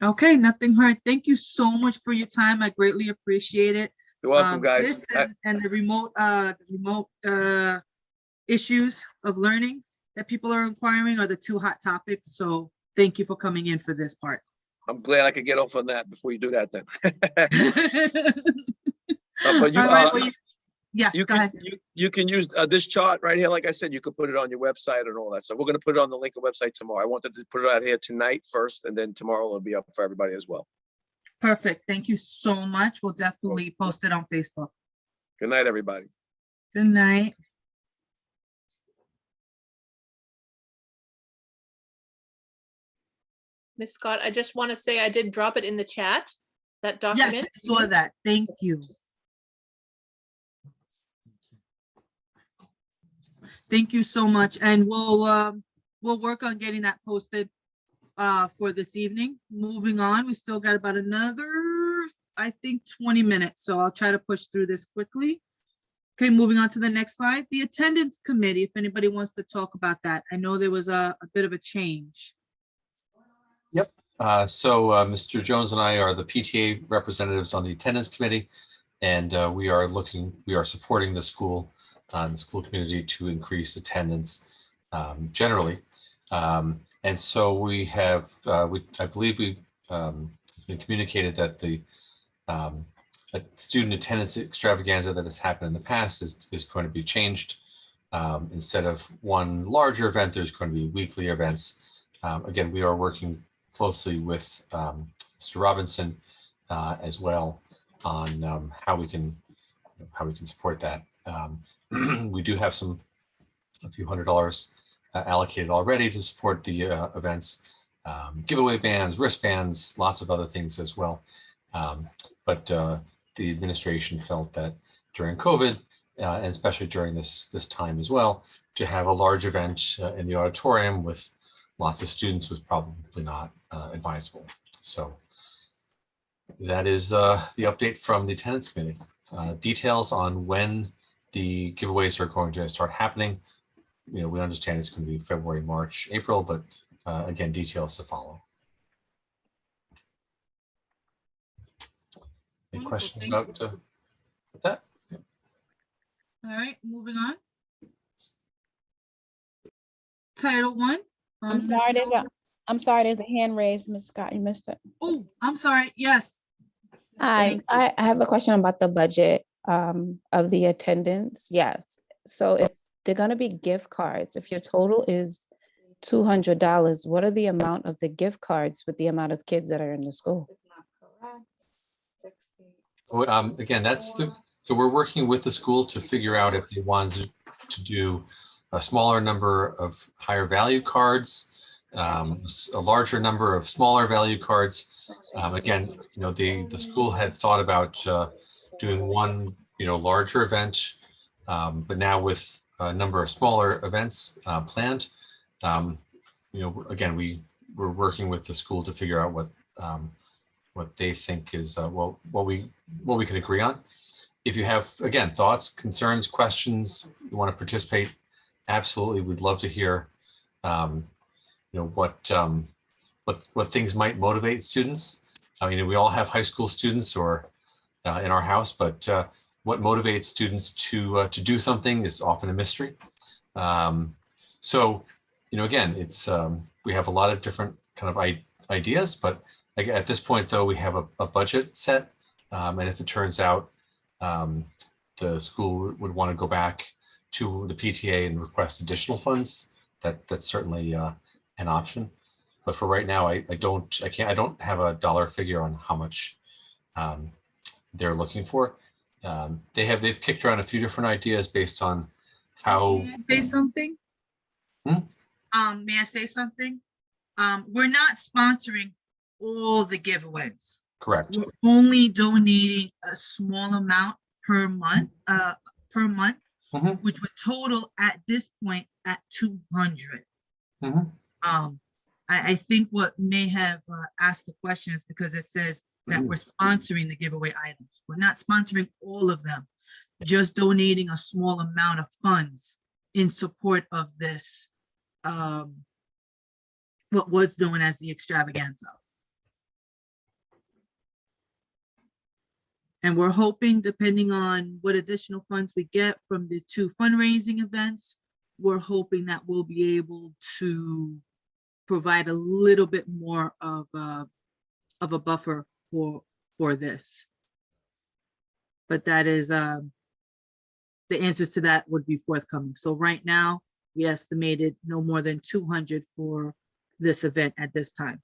Okay, nothing heard. Thank you so much for your time. I greatly appreciate it. You're welcome, guys. This and the remote issues of learning that people are inquiring are the two hot topics. So thank you for coming in for this part. I'm glad I could get off on that before you do that then. But you, right, well, yes, you go ahead. You can use this chart right here. Like I said, you could put it on your website and all that. So we're going to put it on the Lincoln website tomorrow. I wanted to put it out here tonight first, and then tomorrow it'll be up for everybody as well. Perfect. Thank you so much. We'll definitely post it on Facebook. Good night, everybody. Good night. Ms. Scott, I just want to say I did drop it in the chat, that document. Yes, I saw that. Thank you. Thank you so much. And we'll work on getting that posted for this evening. Moving on, we still got about another, I think, 20 minutes. So I'll try to push through this quickly. Okay, moving on to the next slide. The attendance committee, if anybody wants to talk about that. I know there was a bit of a change. Yep. So Mr. Jones and I are the PTA representatives on the attendance committee, and we are supporting the school and the school community to increase attendance generally. And so we have, I believe it's been communicated that the student attendance extravaganza that has happened in the past is going to be changed. Instead of one larger event, there's going to be weekly events. Again, we are working closely with Mr. Robinson as well on how we can support that. We do have a few $100s allocated already to support the events, giveaway bands, wristbands, lots of other things as well. But the administration felt that during COVID, and especially during this time as well, to have a large event in the auditorium with lots of students was probably not advisable. So that is the update from the attendance committee. Details on when the giveaways are going to start happening. You know, we understand it's going to be February, March, April, but again, details to follow. Any questions about that? Yeah. All right, moving on. Title I. I'm sorry, there's a hand raised, Ms. Scott, you missed it. Oh, I'm sorry. Yes. Hi, I have a question about the budget of the attendance. Yes. So if they're going to be gift cards, if your total is $200, what are the amount of the gift cards with the amount of kids that are in the school? Again, so we're working with the school to figure out if they want to do a smaller number of higher value cards, a larger number of smaller value cards. Again, you know, the school had thought about doing one, you know, larger event, but now with a number of smaller events planned, you know, again, we're working with the school to figure out what they think is what we can agree on. If you have, again, thoughts, concerns, questions, you want to participate, absolutely, we'd love to hear you know, what things might motivate students. We all have high school students or in our house, but what motivates students to do something is often a mystery. So, again, it's we have a lot of different kind of ideas, but at this point, though, we have a budget set, and if it turns out the school would want to go back to the PTA and request additional funds, that's certainly an option. But for right now, I don't have a dollar figure on how much they're looking for. They've kicked around a few different ideas based on how. May I say something? May I say something? We're not sponsoring all the giveaways. Correct. We're only donating a small amount per month, which would total at this point at 200. I think what may have asked the question is because it says that we're sponsoring the giveaway items. We're not sponsoring all of them, just donating a small amount of funds in support of this, what was known as the extravaganza. And we're hoping, depending on what additional funds we get from the 2 fundraising events, we're hoping that we'll be able to provide a little bit more of a buffer for this. But that is, the answers to that would be forthcoming. So right now, we estimated no more than 200 for this event at this time.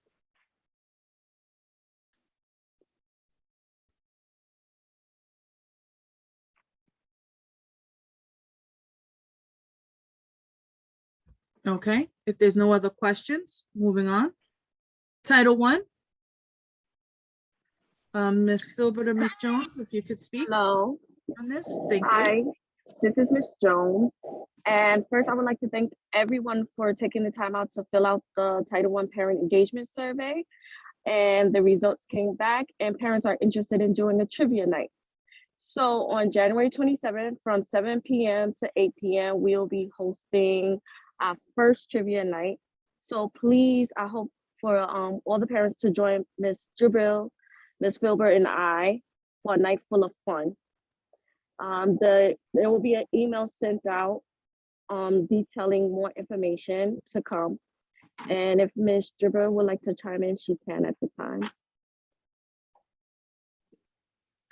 Okay, if there's no other questions, moving on. Title I. Ms. Filbert or Ms. Jones, if you could speak. Hello. On this, thank you. Hi, this is Ms. Jones. And first, I would like to thank everyone for taking the time out to fill out the Title I Parent Engagement Survey. And the results came back, and parents are interested in doing a trivia night. So on January 27th, from 7 p.m. to 8 p.m., we'll be hosting our first trivia night. So please, I hope for all the parents to join Ms. Jebril, Ms. Filbert, and I for a night full of fun. There will be an email sent out detailing more information to come. And if Ms. Jebril would like to chime in, she can at the time.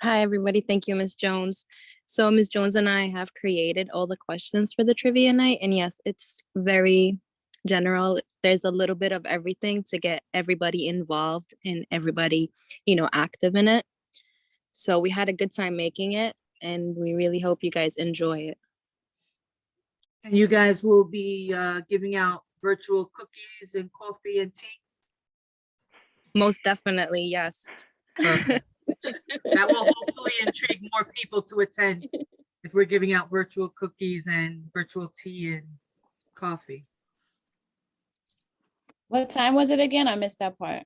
Hi, everybody. Thank you, Ms. Jones. So Ms. Jones and I have created all the questions for the trivia night. And yes, it's very general. There's a little bit of everything to get everybody involved and everybody, active in it. So we had a good time making it, and we really hope you guys enjoy it. And you guys will be giving out virtual cookies and coffee and tea? Most definitely, yes. Perfect. That will hopefully intrigue more people to attend if we're giving out virtual cookies and virtual tea and coffee. What time was it again? I missed that part.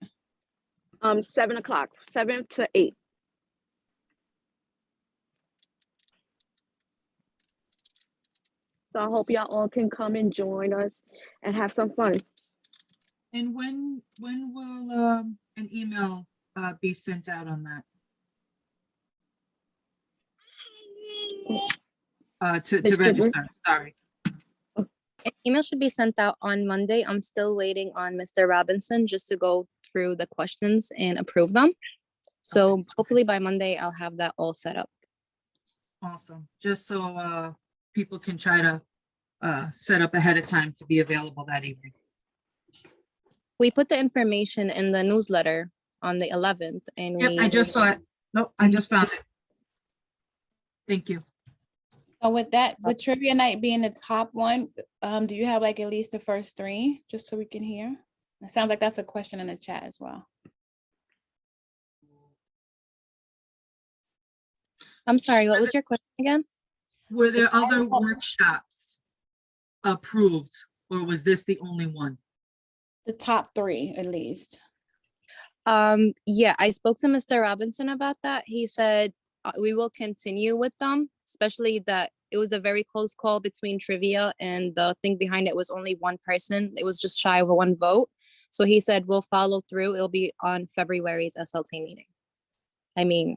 7 o'clock, 7 to 8. So I hope y'all all can come and join us and have some fun. And when will an email be sent out on that? To register, sorry. An email should be sent out on Monday. I'm still waiting on Mr. Robinson just to go through the questions and approve them. So hopefully by Monday, I'll have that all set up. Awesome. Just so people can try to set up ahead of time to be available that evening. We put the information in the newsletter on the 11th. And yep, I just saw it. Nope, I just found it. Thank you. So with that, with trivia night being the top one, do you have like at least the first 3, just so we can hear? It sounds like that's a question in the chat as well. I'm sorry, what was your question again? Were there other workshops approved, or was this the only one? The top 3, at least. Yeah, I spoke to Mr. Robinson about that. He said we will continue with them, especially that it was a very close call between trivia, and the thing behind it was only one person. It was just shy of a one vote. So he said, we'll follow through. It'll be on February's SLT meeting. I mean,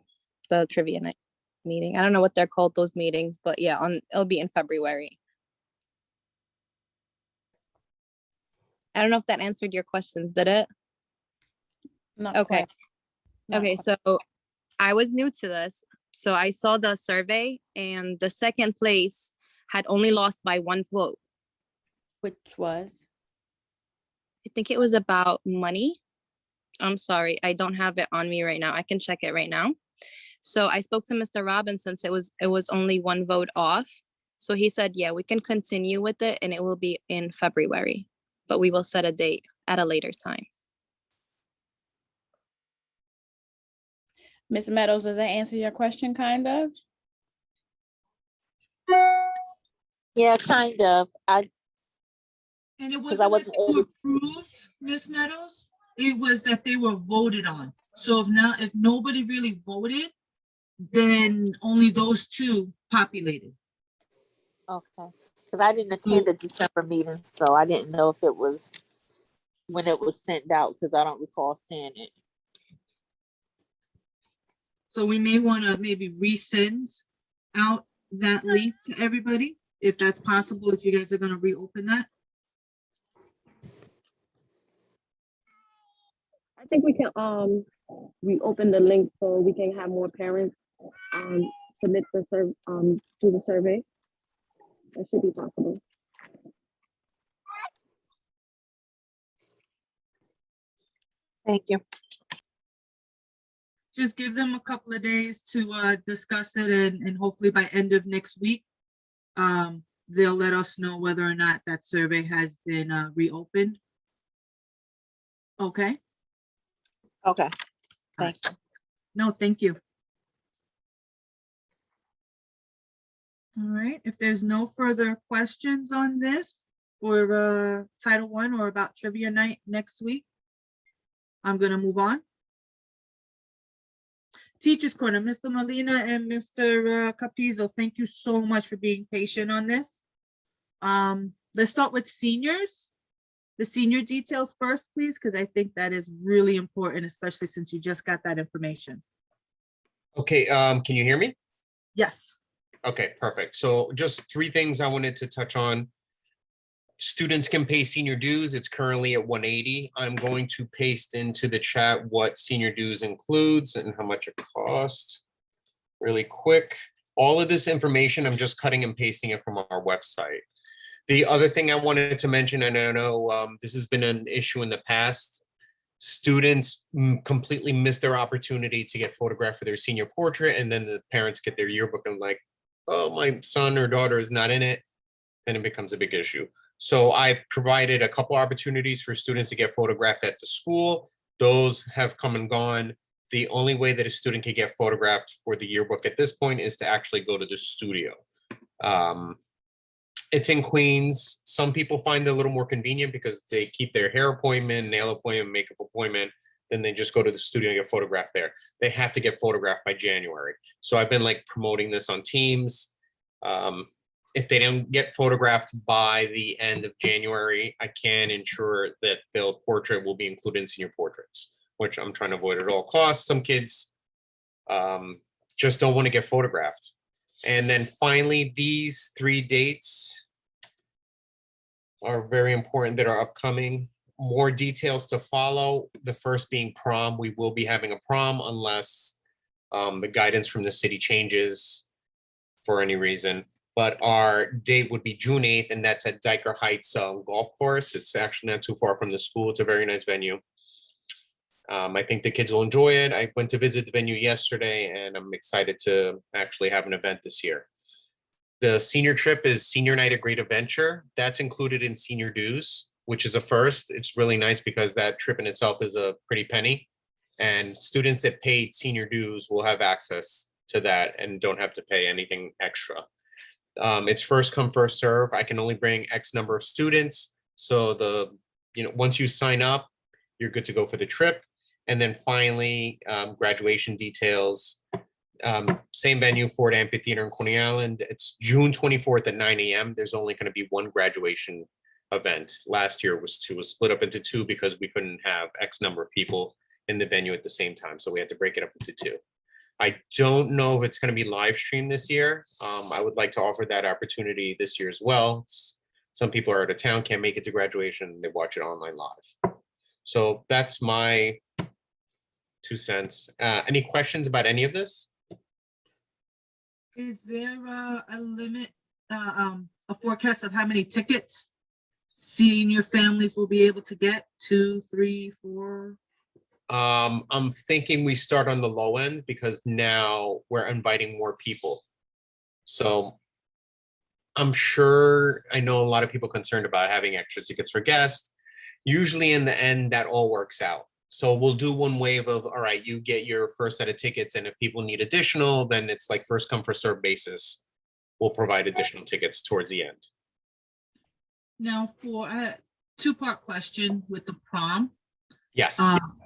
the trivia night meeting. I don't know what they're called, those meetings, but yeah, it'll be in February. I don't know if that answered your questions, did it? Not Okay. quite. Not Okay, quite. so I was new to this. So I saw the survey and the second place had only lost by one vote. Which was? I think it was about money. I'm sorry, I don't have it on me right now. I can check it right now. So I spoke to Mr. Robinson, since it was only one vote off. So he said, yeah, we can continue with it and it will be in February, but we will set a date at a later time. Ms. Meadows, does that answer your question, kind of? Yeah, kind of. And it Because I wasn't that wasn't they were able. approved, Ms. Meadows. It was that they were voted on. So if nobody really voted, then only those two populated. Okay. Because I didn't attend the December meeting, so I didn't know if it was when it was sent out, because I don't recall seeing it. So we may want to maybe resend out that link to everybody, if that's possible, if you guys are going to reopen that. I think we can reopen the link so we can have more parents submit the do the survey. That should be possible. Thank you. Just give them a couple of days to discuss it, and hopefully by end of next week, they'll let us know whether or not that survey has been reopened. Okay. Okay. Thank you. No, thank you. All right, if there's no further questions on this for Title I or about trivia night next week, I'm gonna move on. Teachers Corner, Mr. Molina and Mr. Capizzo, thank you so much for being patient on this. Let's start with seniors. The senior details first, please, because I think that is really important, especially since you just got that information. Okay, can you hear me? Yes. Okay, perfect. So just three things I wanted to touch on. Students can pay senior dues. It's currently at 180. I'm going to paste into the chat what senior dues includes and how much it costs really quick. All of this information, I'm just cutting and pasting it from our website. The other thing I wanted to mention, and I know this has been an issue in the past, students completely miss their opportunity to get photographed for their senior portrait, and then the parents get their yearbook and like, oh, my son or daughter is not in it, then it becomes a big issue. So I've provided a couple opportunities for students to get photographed at the school. Those have come and gone. The only way that a student can get photographed for the yearbook at this point is to actually go to the studio. It's in Queens. Some people find it a little more convenient because they keep their hair appointment, nail appointment, makeup appointment, then they just go to the studio and get photographed there. They have to get photographed by January. So I've been like promoting this on Teams. If they don't get photographed by the end of January, I can ensure that the portrait will be included in senior portraits, which I'm trying to avoid at all costs. Some kids just don't want to get photographed. And then finally, these three dates are very important that are upcoming. More details to follow. The first being prom. We will be having a prom unless the guidance from the city changes for any reason. But our date would be June 8th, and that's at Diker Heights Golf Course. It's actually not too far from the school. It's a very nice venue. I think the kids will enjoy it. I went to visit the venue yesterday, and I'm excited to actually have an event this year. The senior trip is Senior Night at Great Adventure. That's included in senior dues, which is a first. It's really nice because that trip in itself is a pretty penny. And students that pay senior dues will have access to that and don't have to pay anything extra. It's first come, first serve. I can only bring X number of students. So once you sign up, you're good to go for the trip. And then finally, graduation details. Same venue, Ford Amphitheater in Coney Island. It's June 24th at 9 a.m. There's only going to be one graduation event. Last year was split up into two because we couldn't have X number of people in the venue at the same time. So we had to break it up into two. I don't know if it's going to be live streamed this year. I would like to offer that opportunity this year as well. Some people are out of town, can't make it to graduation. They watch it online live. So that's my 2 cents. Any questions about any of this? Is there a limit, a forecast of how many tickets senior families will be able to get? 2, 3, 4? I'm thinking we start on the low end because now we're inviting more people. So I'm sure, I know a lot of people concerned about having extra tickets for guests. Usually in the end, that all works out. So we'll do one wave of, all right, you get your first set of tickets, and if people need additional, then it's like first come, first served basis. We'll provide additional tickets towards the end. Now for a 2-part question with the prom. Yes.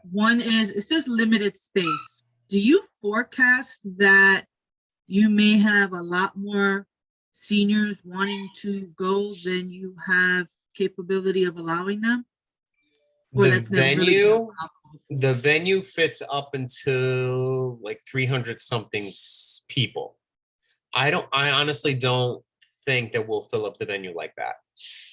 One is, it says limited space. Do you forecast that you may have a lot more seniors wanting to go than you have capability of allowing them? Or that's never really been a problem before? The venue fits up until like 300 something people. I honestly don't think that we'll fill up the venue like that.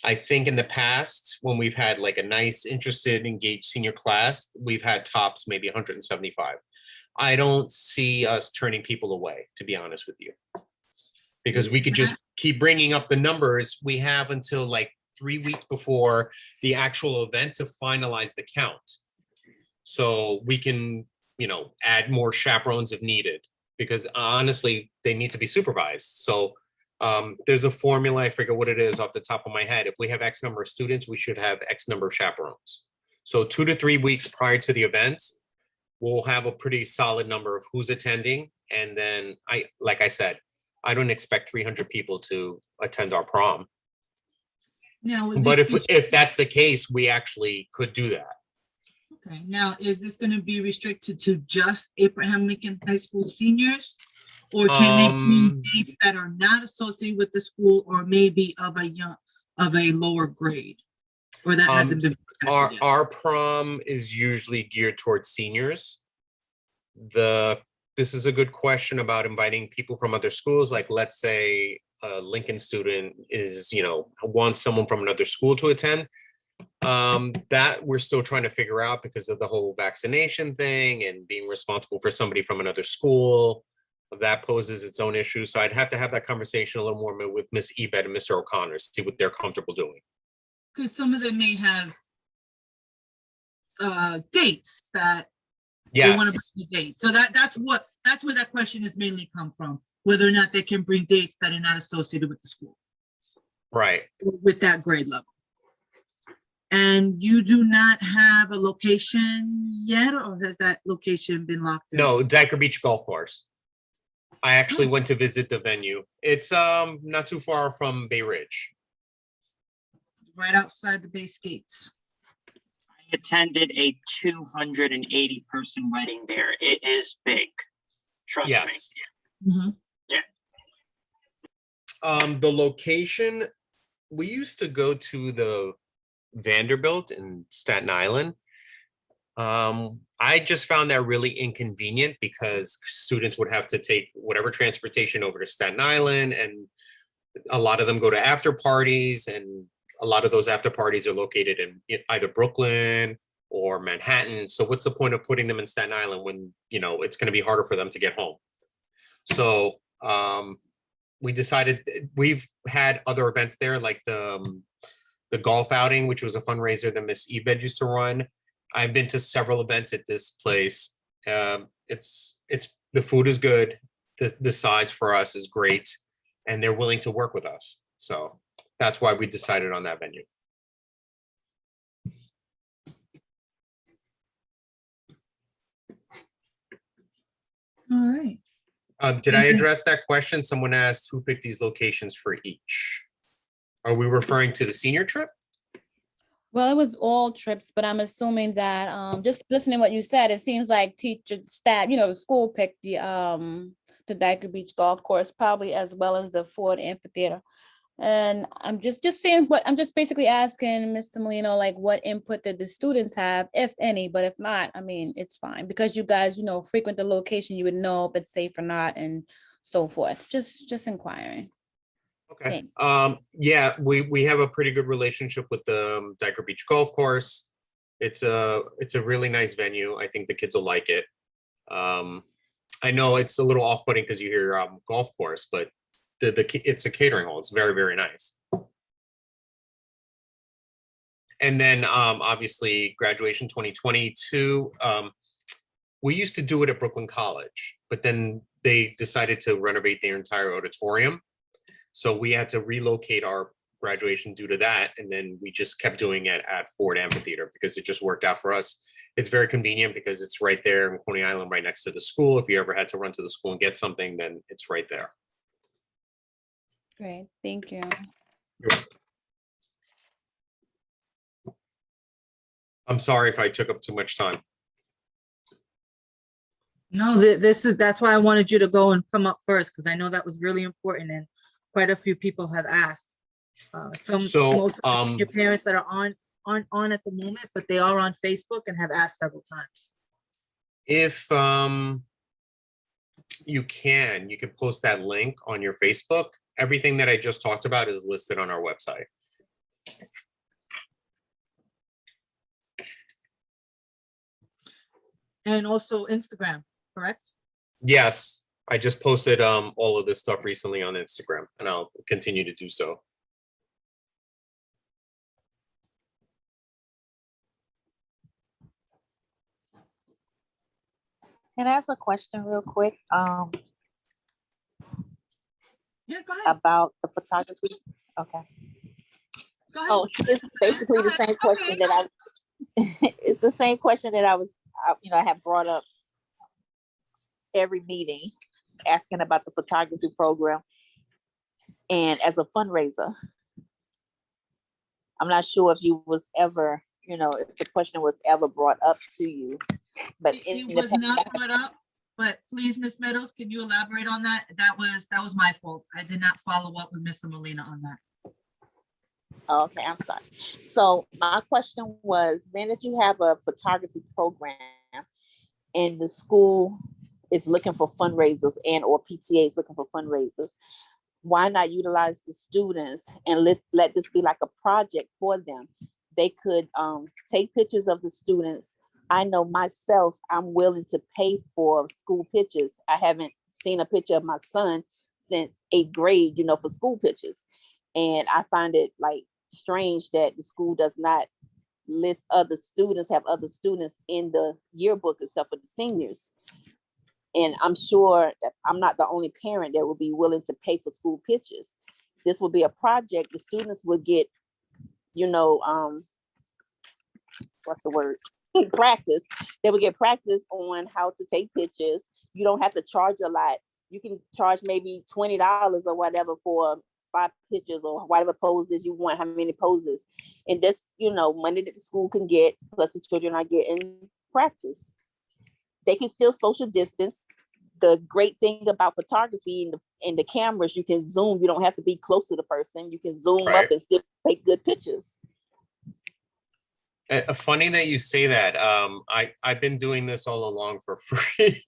I think in the past, when we've had like a nice, interested, engaged senior class, we've had tops maybe 175. I don't see us turning people away, to be honest with you, because we could just keep bringing up the numbers. We have until like 3 weeks before the actual event to finalize the count. So we can, add more chaperones if needed, because honestly, they need to be supervised. So there's a formula, I forget what it is off the top of my head. If we have X number of students, we should have X number of chaperones. So 2 to 3 weeks prior to the event, we'll have a pretty solid number of who's attending. And then like I said, I don't expect 300 people to attend our prom. Now, But if that's the case, we actually could do that. okay. Now, is this going to be restricted to just Abraham Lincoln High School seniors? Or can they bring dates that are not associated with the school, or maybe of a lower grade? Or that hasn't been yet? Our prom is usually geared towards seniors. This is a good question about inviting people from other schools. Like, let's say a Lincoln student is, wants someone from another school to attend. That we're still trying to figure out because of the whole vaccination thing and being responsible for somebody from another school. That poses its own issues. So I'd have to have that conversation a little more with Miss Ebed and Mr. O'Connor, see what they're comfortable doing. Because some of them may have dates that they want to bring the date. So that's where that question is mainly come from, whether or not they can bring dates that are not associated with the school. Right. With that grade level. And you do not have a location yet, or has that location been locked in? No, Diker Beach Golf Course. I actually went to visit the venue. It's not too far from Bay Ridge. Right outside the base gates. I attended a 280 person wedding there. It is big. Trust me. Mm-hmm. Yeah. The location, we used to go to the Vanderbilt in Staten Island. I just found that really inconvenient because students would have to take whatever transportation over to Staten Island, and a lot of them go to after parties, and a lot of those after parties are located in either Brooklyn or Manhattan. So what's the point of putting them in Staten Island when, it's going to be harder for them to get home? So we decided, we've had other events there, like the golf outing, which was a fundraiser that Miss Ebed used to run. I've been to several events at this place. It's the food is good. The size for us is great, and they're willing to work with us. So that's why we decided on that venue. All right. Did I address that question? Someone asked who picked these locations for each. Are we referring to the senior trip? Well, it was all trips, but I'm assuming that just listening to what you said, it seems like teacher staff, the school picked the Diker Beach Golf Course, probably as well as the Ford Amphitheater. And I'm just saying what I'm just basically asking Mr. Molina, like what input did the students have, if any, but if not, I mean, it's fine because you guys, frequent the location, you would know if it's safe or not and so forth. Just inquiring. Okay. Yeah, we have a pretty good relationship with the Diker Beach Golf Course. It's a really nice venue. I think the kids will like it. I know it's a little off-putting because you hear golf course, but it's a catering hall. It's very, very nice. And then obviously graduation 2022. We used to do it at Brooklyn College, but then they decided to renovate their entire auditorium. So we had to relocate our graduation due to that. And then we just kept doing it at Ford Amphitheater because it just worked out for us. It's very convenient because it's right there in Coney Island, right next to the school. If you ever had to run to the school and get something, then it's right there. Great, thank you. I'm sorry if I took up too much time. No, that's why I wanted you to go and come up first, because I know that was really important and quite a few people have asked. Most of your parents that aren't on at the moment, but they are on Facebook and have asked several times. If you can post that link on your Facebook. Everything that I just talked about is listed on our website. And also Instagram, correct? Yes, I just posted all of this stuff recently on Instagram, and I'll continue to do so. Can I ask a question real quick? Yeah, go ahead. About the photography. Okay. Go ahead. Oh, it's basically the same question that I. It's the same question that I have brought up every meeting, asking about the photography program, and as a fundraiser, I'm not sure if you was ever, if the question was ever brought up to you, but It was not brought up. But please, Ms. Meadows, can you elaborate on that? That was my fault. I did not follow up with Mr. Molina on that. Okay, I'm sorry. So my question was, when did you have a photography program and the school is looking for fundraisers and or PTA is looking for fundraisers, why not utilize the students and let this be like a project for them? They could take pictures of the students. I know myself, I'm willing to pay for school pictures. I haven't seen a picture of my son since 8th grade, for school pictures. And I find it like strange that the school does not list other students, have other students in the yearbook except for the seniors. And I'm sure that I'm not the only parent that will be willing to pay for school pictures. This will be a project. The students will get, what's the word? Practice. They will get practice on how to take pictures. You don't have to charge a lot. You can charge maybe $20 or whatever for 5 pictures or whatever poses you want, how many poses. And this, money that the school can get, plus the children are getting practice. They can still social distance. The great thing about photography and the cameras, you can zoom. You don't have to be close to the person. You can zoom up and still take good pictures. Funny that you say that. I've been doing this all along for free.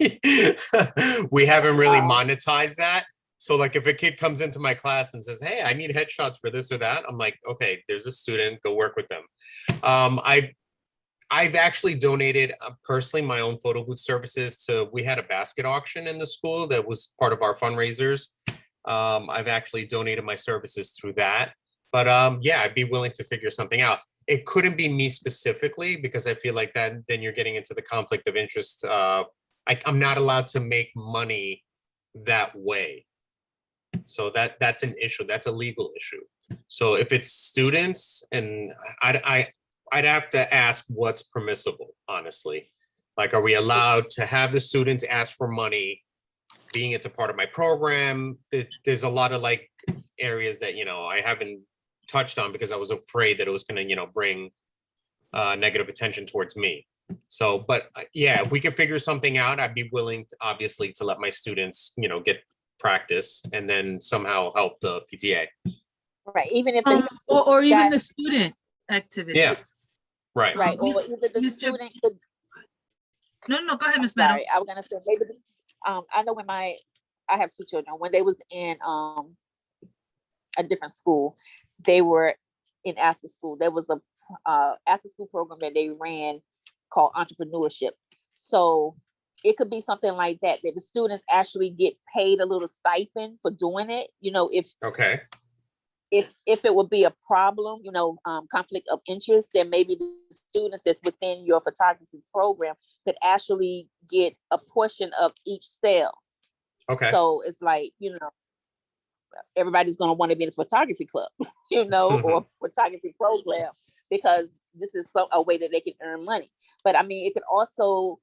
We haven't really monetized that. So like if a kid comes into my class and says, hey, I need headshots for this or that, I'm like, okay, there's a student, go work with them. I've actually donated personally my own photo booth services to, we had a basket auction in the school that was part of our fundraisers. I've actually donated my services through that. But yeah, I'd be willing to figure something out. It couldn't be me specifically because I feel like that then you're getting into the conflict of interest. I'm not allowed to make money that way. So that's an issue. That's a legal issue. So if it's students, and I'd have to ask what's permissible, honestly. Like, are we allowed to have the students ask for money, being it's a part of my program? There's a lot of like areas that, I haven't touched on because I was afraid that it was going to, bring negative attention towards me. So, but yeah, if we could figure something out, I'd be willing to, obviously, to let my students, get practice and then somehow help the PTA. Right, even if the Or even got- the student activities. Yeah. Right. right, or either the student could. No, go ahead, Ms. Sorry, Meadows. I was gonna say maybe. I know when I have two children. When they was in a different school, they were in after school. There was a after school program that they ran called entrepreneurship. So it could be something like that the students actually get paid a little stipend for doing it. If it would be a problem, conflict of interest, then maybe the students that's within your photography program could actually get a portion of each sale. Okay. So it's like, everybody's going to want to be in a photography club, or photography program, because this is a way that they can earn money. But I mean, it could also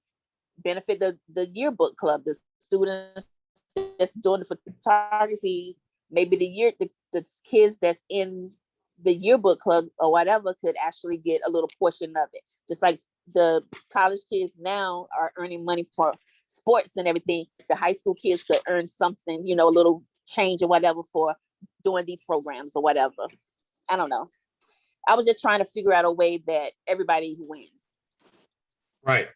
benefit the yearbook club, the students that's doing the photography. Maybe the kids that's in the yearbook club or whatever could actually get a little portion of it. Just like the college kids now are earning money for sports and everything, the high school kids could earn something, a little change or whatever for doing these programs or whatever. I don't know. I was just trying to figure out a way that everybody wins. Right.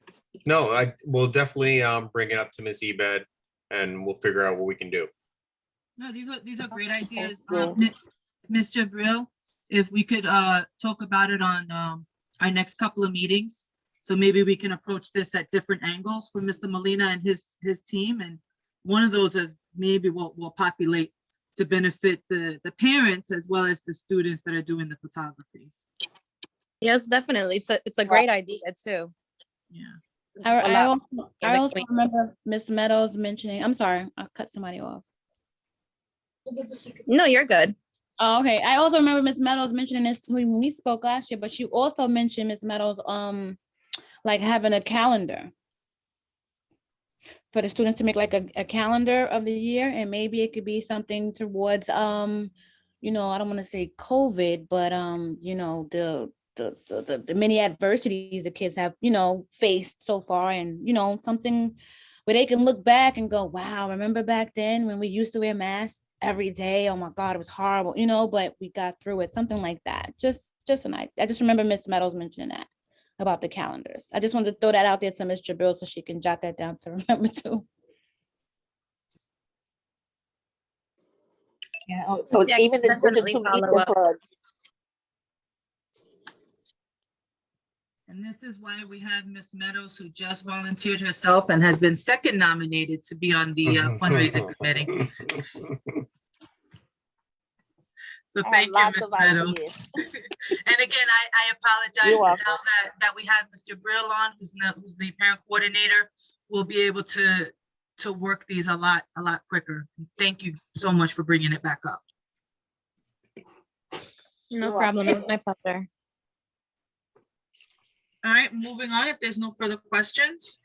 No, I will definitely bring it up to Ms. Ebed and we'll figure out what we can do. No, these are great ideas. Ms. Jebril, if we could talk about it on our next couple of meetings. So maybe we can approach this at different angles for Mr. Molina and his team. And one of those maybe will populate to benefit the parents as well as the students that are doing the photographies. Yes, definitely. It's a great idea too. Yeah. I also remember Ms. Meadows mentioning, I'm sorry, I cut somebody off. No, you're good. Oh, okay. I also remember Ms. Meadows mentioning this when we spoke last year, but you also mentioned, Ms. Meadows, like having a calendar for the students to make like a calendar of the year, and maybe it could be something towards I don't want to say COVID, but the many adversities the kids have faced so far, and something where they can look back and go, wow, remember back then when we used to wear masks every day? Oh my God, it was horrible, but we got through it. Something like that. Just an idea. I just remember Miss Meadows mentioning that about the calendars. I just wanted to throw that out there to Miss Jebril so she can jot that down to remember too. Yeah. So Yeah, even the definitely follow up. club. And this is why we have Ms. Meadows, who just volunteered herself and has been second nominated to be on the fundraising committee. So thank you, Ms. Meadows. And again, I apologize now that we have Mr. Brill on, who's the parent coordinator. We'll be able to work these a lot quicker. Thank you so much for bringing it back up. No problem. It was my pleasure. All right, moving on, if there's no further questions.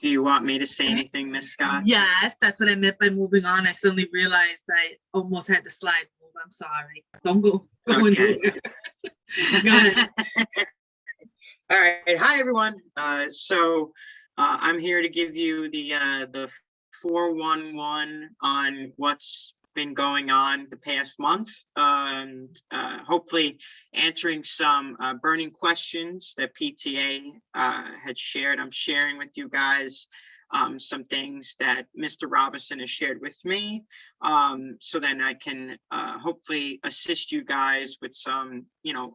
Do you want me to say anything, Ms. Scott? Yes, that's what I meant by moving on. I suddenly realized I almost had the slide move. I'm sorry. Don't go Okay. anywhere. Go ahead. All right. Hi, everyone. I'm here to give you the 411 on what's been going on the past month, and hopefully answering some burning questions that PTA had shared. I'm sharing with you guys some things that Mr. Robinson has shared with me, so then I can hopefully assist you guys with some,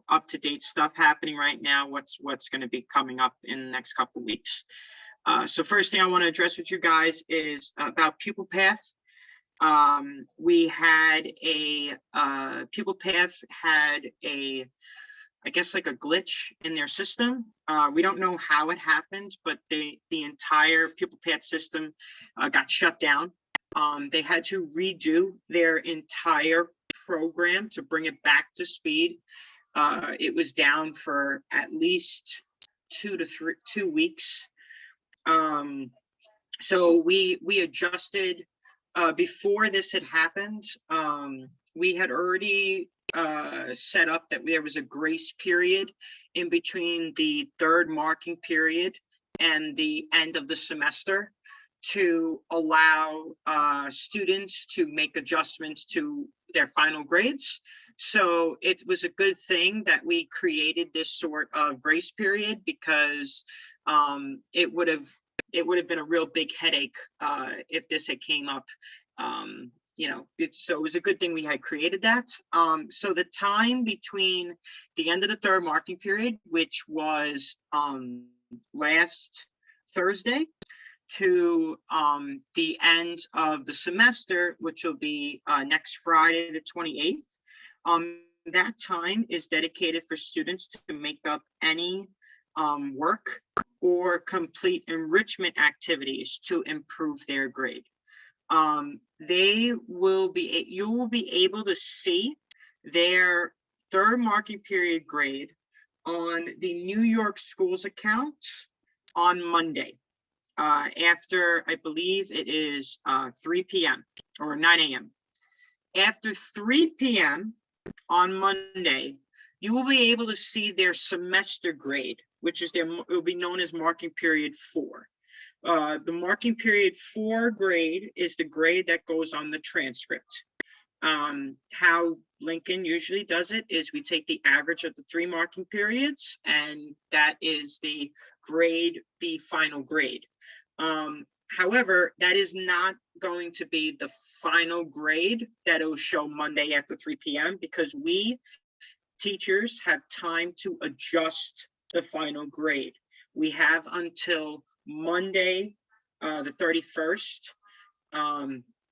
up-to-date stuff happening right now, what's going to be coming up in the next couple of weeks. So first thing I want to address with you guys is about Pupil Path. We had Pupil Path had I guess like a glitch in their system. We don't know how it happened, but the entire Pupil Path system got shut down. They had to redo their entire program to bring it back to speed. It was down for at least 2 weeks. So we adjusted. Before this had happened, we had already set up that there was a grace period in between the third marking period and the end of the semester to allow students to make adjustments to their final grades. So it was a good thing that we created this sort of grace period, because it would have been a real big headache if this had came up. So it was a good thing we had created that. So the time between the end of the third marking period, which was last Thursday, to the end of the semester, which will be next Friday, the 28th. That time is dedicated for students to make up any work or complete enrichment activities to improve their grade. You will be able to see their third marking period grade on the New York Schools account on Monday, after, I believe it is 3 p.m. or 9 a.m. After 3 p.m. on Monday, you will be able to see their semester grade, which is it will be known as marking period 4. The marking period 4 grade is the grade that goes on the transcript. How Lincoln usually does it is we take the average of the 3 marking periods, and that is the grade, the final grade. However, that is not going to be the final grade that will show Monday after 3 p.m. because we teachers have time to adjust the final grade. We have until Monday, the 31st,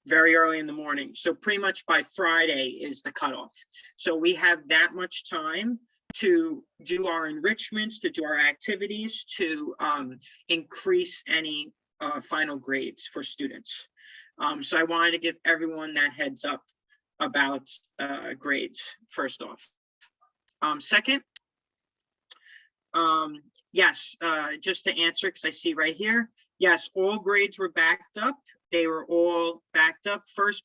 very early in the morning. So pretty much by Friday is the cutoff. So we have that much time to do our enrichments, to do our activities, to increase any final grades for students. So I wanted to give everyone that heads up about grades, first off. Second, yes, just to answer, because I see right here, yes, all grades were backed up. They were all backed up. First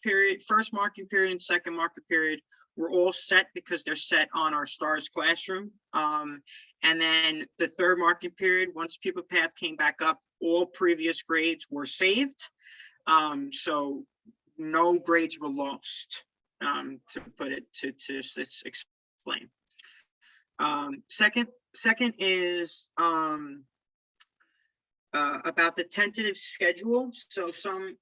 marking period and second marking period were all set because they're set on our STARS classroom. And then the third marking period, once Pupil Path came back up, all previous grades were saved. So no grades were lost, to put it, to explain. Second is about the tentative schedule. So some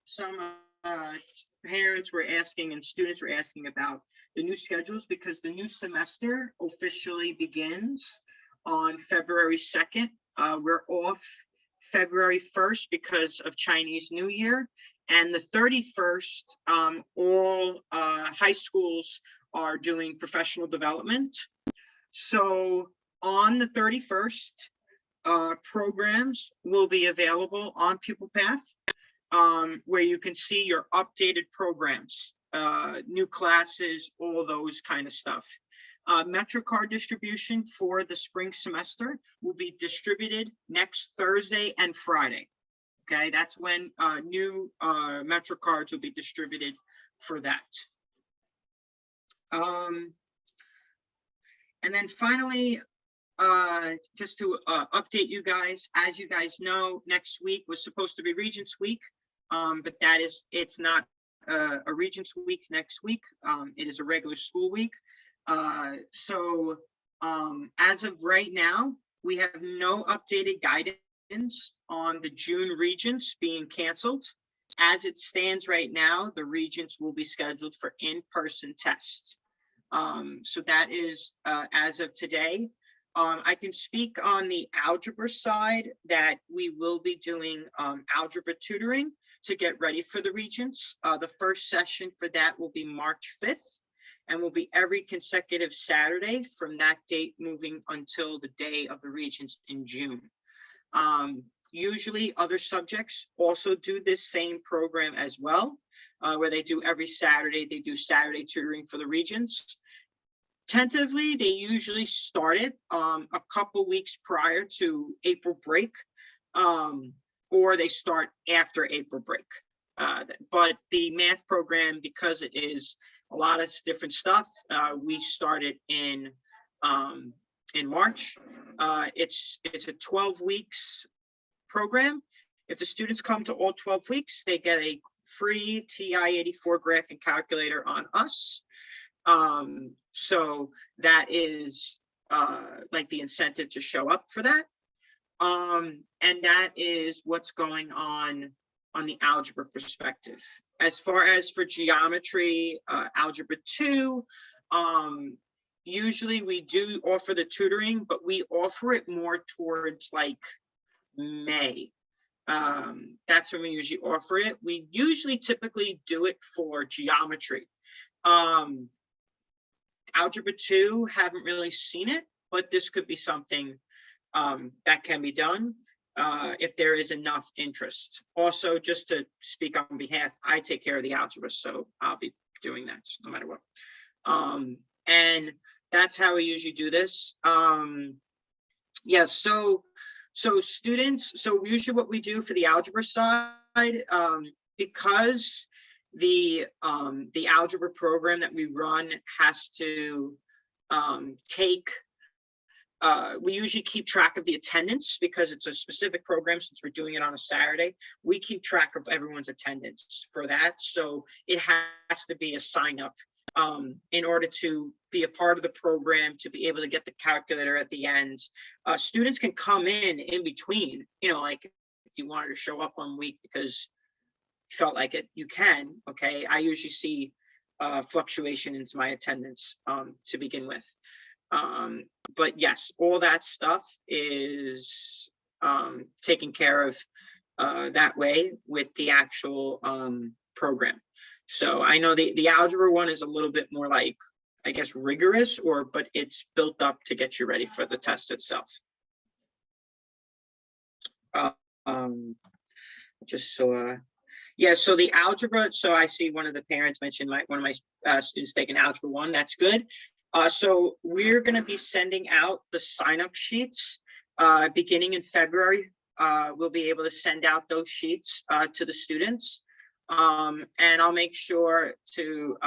parents were asking and students were asking about the new schedules, because the new semester officially begins on February 2nd. We're off February 1st because of Chinese New Year, and the 31st, all high schools are doing professional development. So on the 31st, programs will be available on Pupil Path, where you can see your updated programs, new classes, all those kind of stuff. MetroCard distribution for the spring semester will be distributed next Thursday and Friday. Okay, that's when new MetroCards will be distributed for that. And then finally, just to update you guys, as you guys know, next week was supposed to be Regents Week, but it's not a Regents Week next week. It is a regular school week. So as of right now, we have no updated guidance on the June Regents being canceled. As it stands right now, the Regents will be scheduled for in-person tests. So that is as of today. I can speak on the algebra side that we will be doing algebra tutoring to get ready for the Regents. The first session for that will be March 5th and will be every consecutive Saturday from that date moving until the day of the Regents in June. Usually other subjects also do this same program as well, where they do every Saturday, they do Saturday tutoring for the Regents. Tentatively, they usually start it a couple weeks prior to April break, or they start after April break. But the math program, because it is a lot of different stuff, we started in March. It's a 12 weeks program. If the students come to all 12 weeks, they get a free TI-84 graphing calculator on us. So that is like the incentive to show up for that. And that is what's going on the algebra perspective. As far as for geometry, algebra 2, usually we do offer the tutoring, but we offer it more towards like May. That's when we usually offer it. We usually typically do it for geometry. Algebra 2, haven't really seen it, but this could be something that can be done if there is enough interest. Also, just to speak on behalf, I take care of the algebra, so I'll be doing that no matter what. And that's how we usually do this. Yeah, so students, so usually what we do for the algebra side, because the algebra program that we run has to we usually keep track of the attendance because it's a specific program. Since we're doing it on a Saturday, we keep track of everyone's attendance for that. So it has to be a sign up in order to be a part of the program, to be able to get the calculator at the end. Students can come in between, you know, like if you wanted to show up 1 week because you felt like it, you can. Okay, I usually see fluctuation into my attendance to begin with. But yes, all that stuff is taken care of that way with the actual program. So I know the algebra one is a little bit more like, I guess, rigorous, but it's built up to get you ready for the test itself. Just so yeah, so the algebra, so I see one of the parents mentioned one of my students taking algebra 1. That's good. So we're going to be sending out the sign-up sheets beginning in February. We'll be able to send out those sheets to the students. And I'll make sure to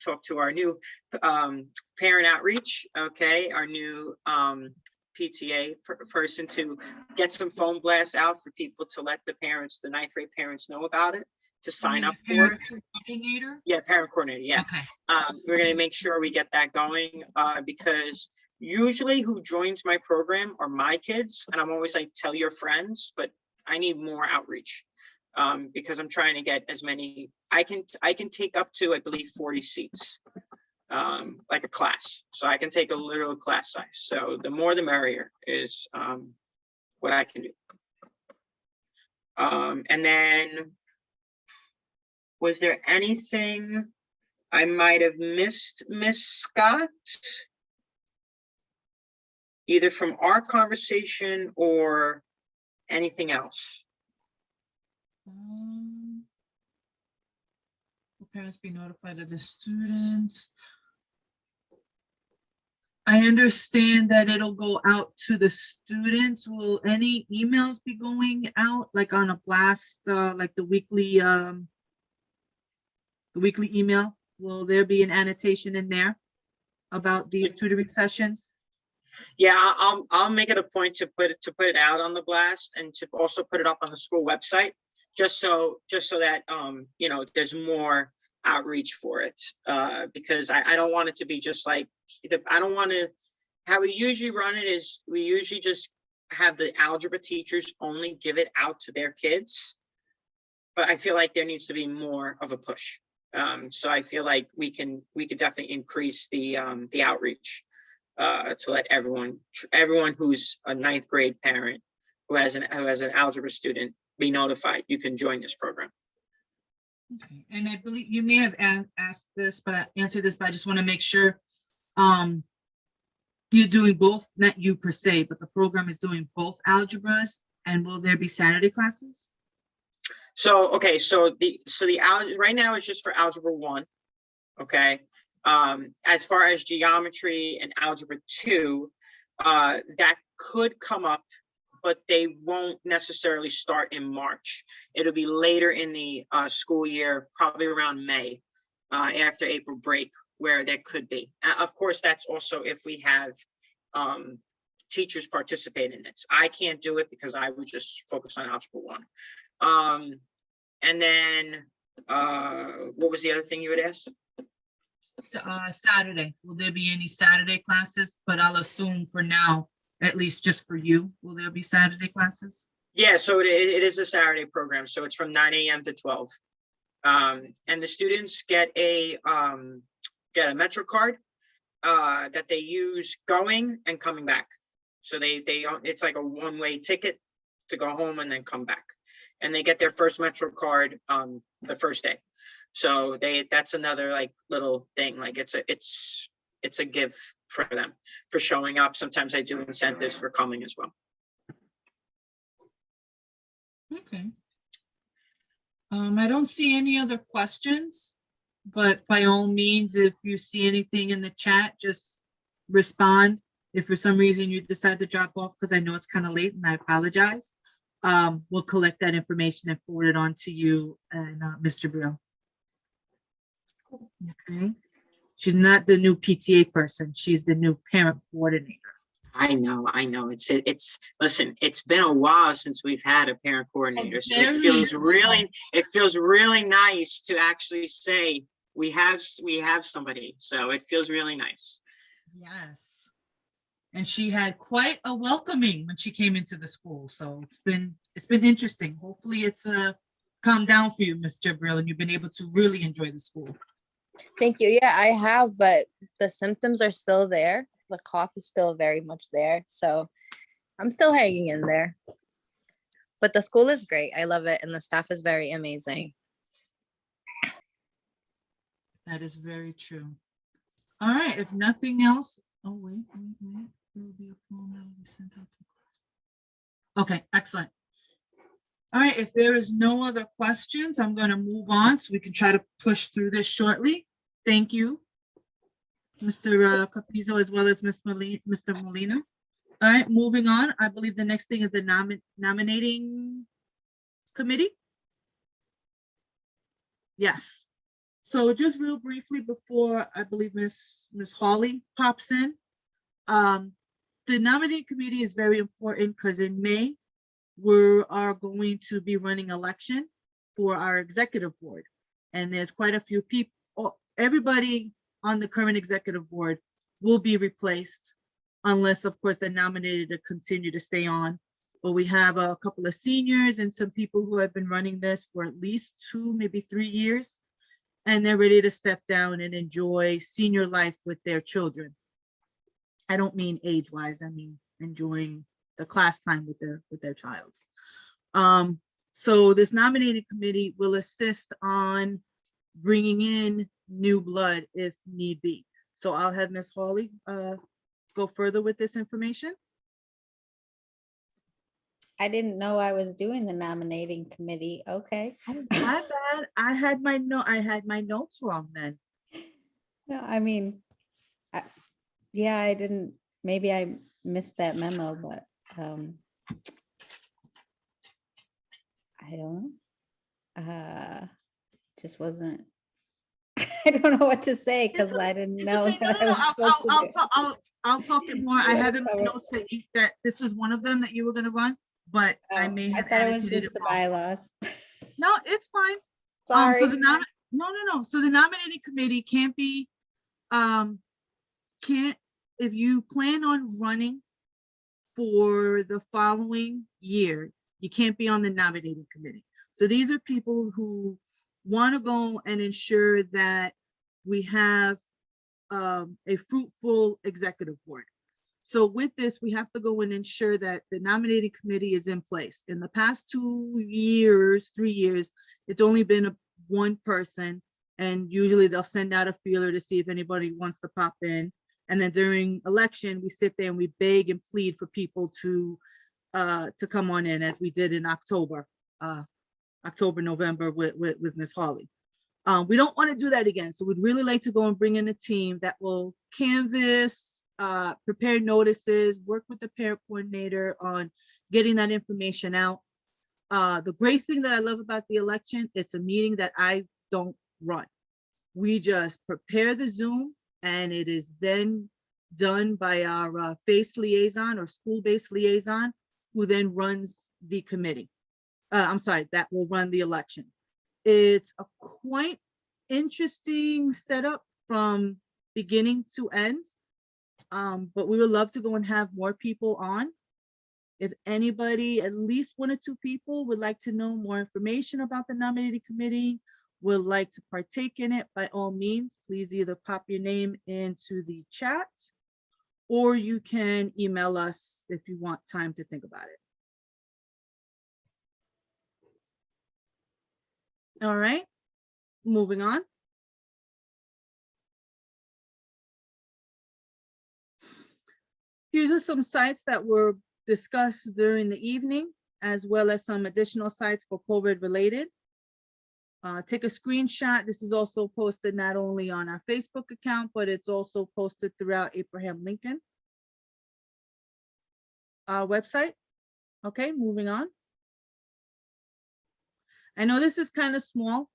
talk to our new parent outreach, okay, our new PTA person, to get some phone blasts out for people to let the parents, the 9th grade parents, know about it, to sign up for it. Coordinator? Yeah, parent coordinator, yeah. Okay. We're gonna make sure we get that going because usually who joins my program are my kids, and I'm always like, tell your friends, but I need more outreach because I'm trying to get as many, I can take up to, I believe, 40 seats, like a class. So I can take a literal class size. So the more the merrier is what I can do. And then, was there anything I might have missed, Miss Scott? Either from our conversation or anything else? Parents be notified of the students. I understand that it'll go out to the students. Will any emails be going out, like on a blast, like the weekly email? Will there be an annotation in there about these tutoring sessions? Yeah, I'll make it a point to put it out on the blast, and to also put it up on the school website, just so that you know, there's more outreach for it, because I don't want it to be just like, I don't want to, how we usually run it is we usually just have the algebra teachers only give it out to their kids, but I feel like there needs to be more of a push. So I feel like we could definitely increase the outreach to let everyone who's a 9th grade parent who has an algebra student be notified. You can join this program. Okay. And I believe you may have asked this, but I answered this, but I just want to make sure you're doing both, not you per se, but the program is doing both algebras. And will there be Saturday classes? So okay, so the algebra right now is just for algebra 1. Okay. As far as geometry and algebra 2, that could come up but they won't necessarily start in March. It'll be later in the school year, probably around May, after April break, where there could be. Of course, that's also if we have teachers participate in it. I can't do it because I would just focus on Algebra 1. And then, what was the other thing you had asked? Saturday, will there be any Saturday classes? But I'll assume for now, at least just for you, will there be Saturday classes? Yeah, so it is a Saturday program. So it's from 9 a.m. to 12. And the students get a Metro card that they use going and coming back. So it's like a one-way ticket to go home and then come back. And they get their first Metro card the first day. So that's another like little thing. Like it's a gift for them for showing up. Sometimes I do incentives for coming as well. Okay. I don't see any other questions, but by all means, if you see anything in the chat, just respond. If for some reason you decide to drop off, because I know it's kind of late and I apologize, we'll collect that information and forward it on to you and Mr. Brill. Okay. She's not the new PTA person. She's the new parent coordinator. I know. Listen, it's been a while since we've had a parent coordinator. So it feels really nice to actually say we have somebody. So it feels really nice. Yes. And she had quite a welcoming when she came into the school. So it's been interesting. Hopefully it's calmed down for you, Ms. Jebril, and you've been able to really enjoy the school. Thank you. Yeah, I have, but the symptoms are still there. The cough is still very much there. So I'm still hanging in there. But the school is great. I love it. And the staff is very amazing. That is very true. All right. If nothing else. Oh, wait. There will be a form that will be sent out to. Okay, excellent. All right. If there is no other questions, I'm going to move on so we can try to push through this shortly. Thank you, Mr. Capizzo, as well as Mr. Molina. All right, moving on. I believe the next thing is the nominating committee. Yes. So just real briefly before I believe Miss Hawley pops in, the nominating committee is very important because in May, we are going to be running election for our executive board. And there's quite a few people, everybody on the current executive board will be replaced unless, of course, they're nominated to continue to stay on. But we have a couple of seniors and some people who have been running this for at least 2, maybe 3 years. And they're ready to step down and enjoy senior life with their children. I don't mean age-wise, I mean enjoying the class time with their child. So this nominating committee will assist on bringing in new blood if need be. So I'll have Ms. Hawley go further with this information. I didn't know I was doing the nominating committee. Okay. Oh, my bad. I had my notes wrong then. No, I mean, yeah, I didn't, maybe I missed that memo, but I don't know. Just wasn't, I don't know what to say because I didn't know. I'll talk it more. I have in my notes that this was one of them that you were going to run, but I may have thought it was edited just it the wrong. bylaws. No, it's fine. Sorry. So no. So the nominating committee can't be, if you plan on running for the following year, you can't be on the nominating committee. So these are people who want to go and ensure that we have a fruitful executive board. So with this, we have to go and ensure that the nominating committee is in place. In the past 2 years, 3 years, it's only been one person, and usually they'll send out a feeler to see if anybody wants to pop in. And then during election, we sit there and we beg and plead for people to come on in, as we did in October, November with Ms. Hawley. We don't want to do that again. So we'd really like to go and bring in a team that will canvass, prepare notices, work with the parent coordinator on getting that information out. The great thing that I love about the election, it's a meeting that I don't run. We just prepare the Zoom, and it is then done by our FACE liaison or school-based liaison, who then runs the committee. I'm sorry, that will run the election. It's a quite interesting setup from beginning to end, but we would love to go and have more people on. If anybody, at least 1 or 2 people, would like to know more information about the nominating committee, would like to partake in it, by all means, please either pop your name into the chat, or you can email us if you want time to think about it. All right, moving on. Here's are some sites that were discussed during the evening, as well as some additional sites for COVID related. Take a screenshot. This is also posted not only on our Facebook account, but it's also posted throughout Abraham Lincoln website. Okay, moving on. I know this is kind of small.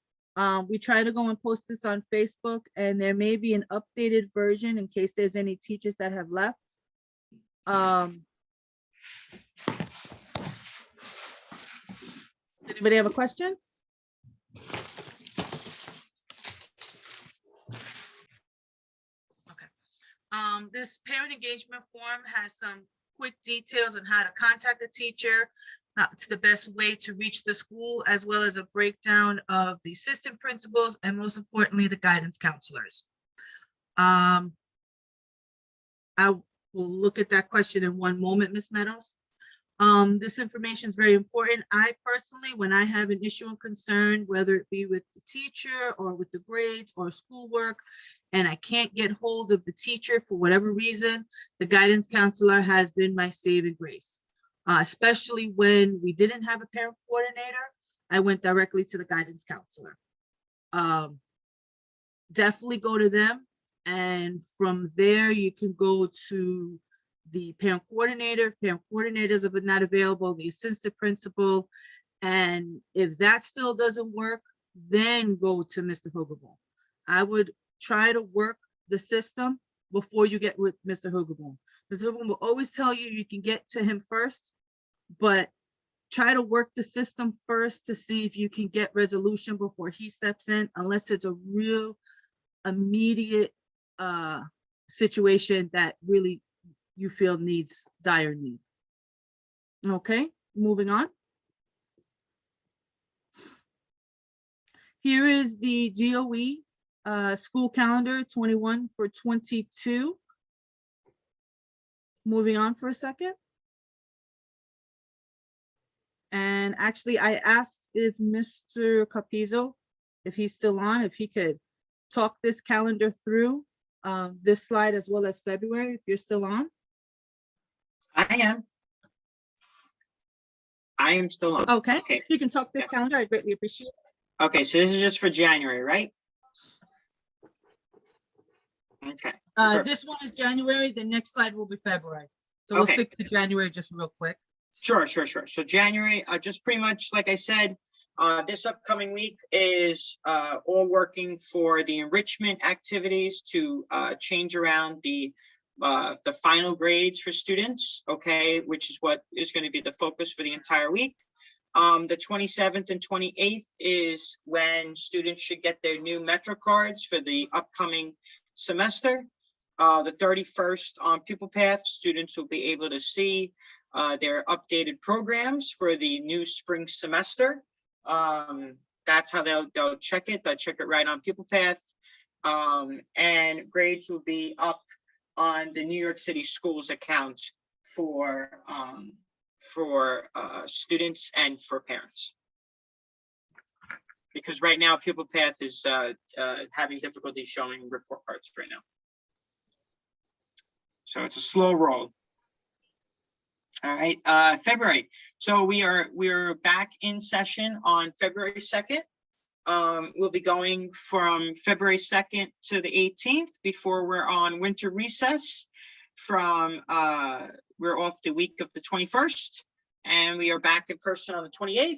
We try to go and post this on Facebook, and there may be an updated version in case there's any teachers that have left. Does anybody have a question? This parent engagement form has some quick details on how to contact a teacher, to the best way to reach the school, as well as a breakdown of the assistant principals and most importantly, the guidance counselors. I will look at that question in one moment, Ms. Meadows. This information is very important. I personally, when I have an issue or concern, whether it be with the teacher or with the grades or schoolwork, and I can't get hold of the teacher for whatever reason, the guidance counselor has been my saving grace. Especially when we didn't have a parent coordinator, I went directly to the guidance counselor. Definitely go to them. And from there, you can go to the parent coordinator. If parent coordinators are not available, the assistant principal. And if that still doesn't work, then go to Mr. Hoogerboom. I would try to work the system before you get with Mr. Hoogerboom. Mr. Hoogerboom will always tell you you can get to him first, but try to work the system first to see if you can get resolution before he steps in, unless it's a real immediate situation that really you feel needs dire need. Okay, moving on. Here is the GOE school calendar 21 for 22. Moving on for a second. And actually, I asked if Mr. Capizzo, if he's still on, if he could talk this calendar through, this slide as well as February, if you're still on. I am still on. Okay, Okay. You can talk this calendar. I greatly appreciate it. Okay, so this is just for January, right? Okay. This one is January. The next slide will be February. So we'll Okay. stick to January just real quick. Sure. So January, just pretty much like I said, this upcoming week is all working for the enrichment activities to change around the final grades for students, okay, which is what is going to be the focus for the entire week. The 27th and 28th is when students should get their new Metro cards for the upcoming semester. The 31st on Pupil Path, students will be able to see their updated programs for the new spring semester. That's how they'll check it. They'll check it right on Pupil Path. And grades will be up on the New York City Schools account for students and for parents. Because right now Pupil Path is having difficulty showing report cards right now. So it's a slow roll. All right, February. So we're back in session on February 2nd. We'll be going from February 2nd to the 18th before we're on winter recess. We're off the week of the 21st, and we are back in person on the 28th.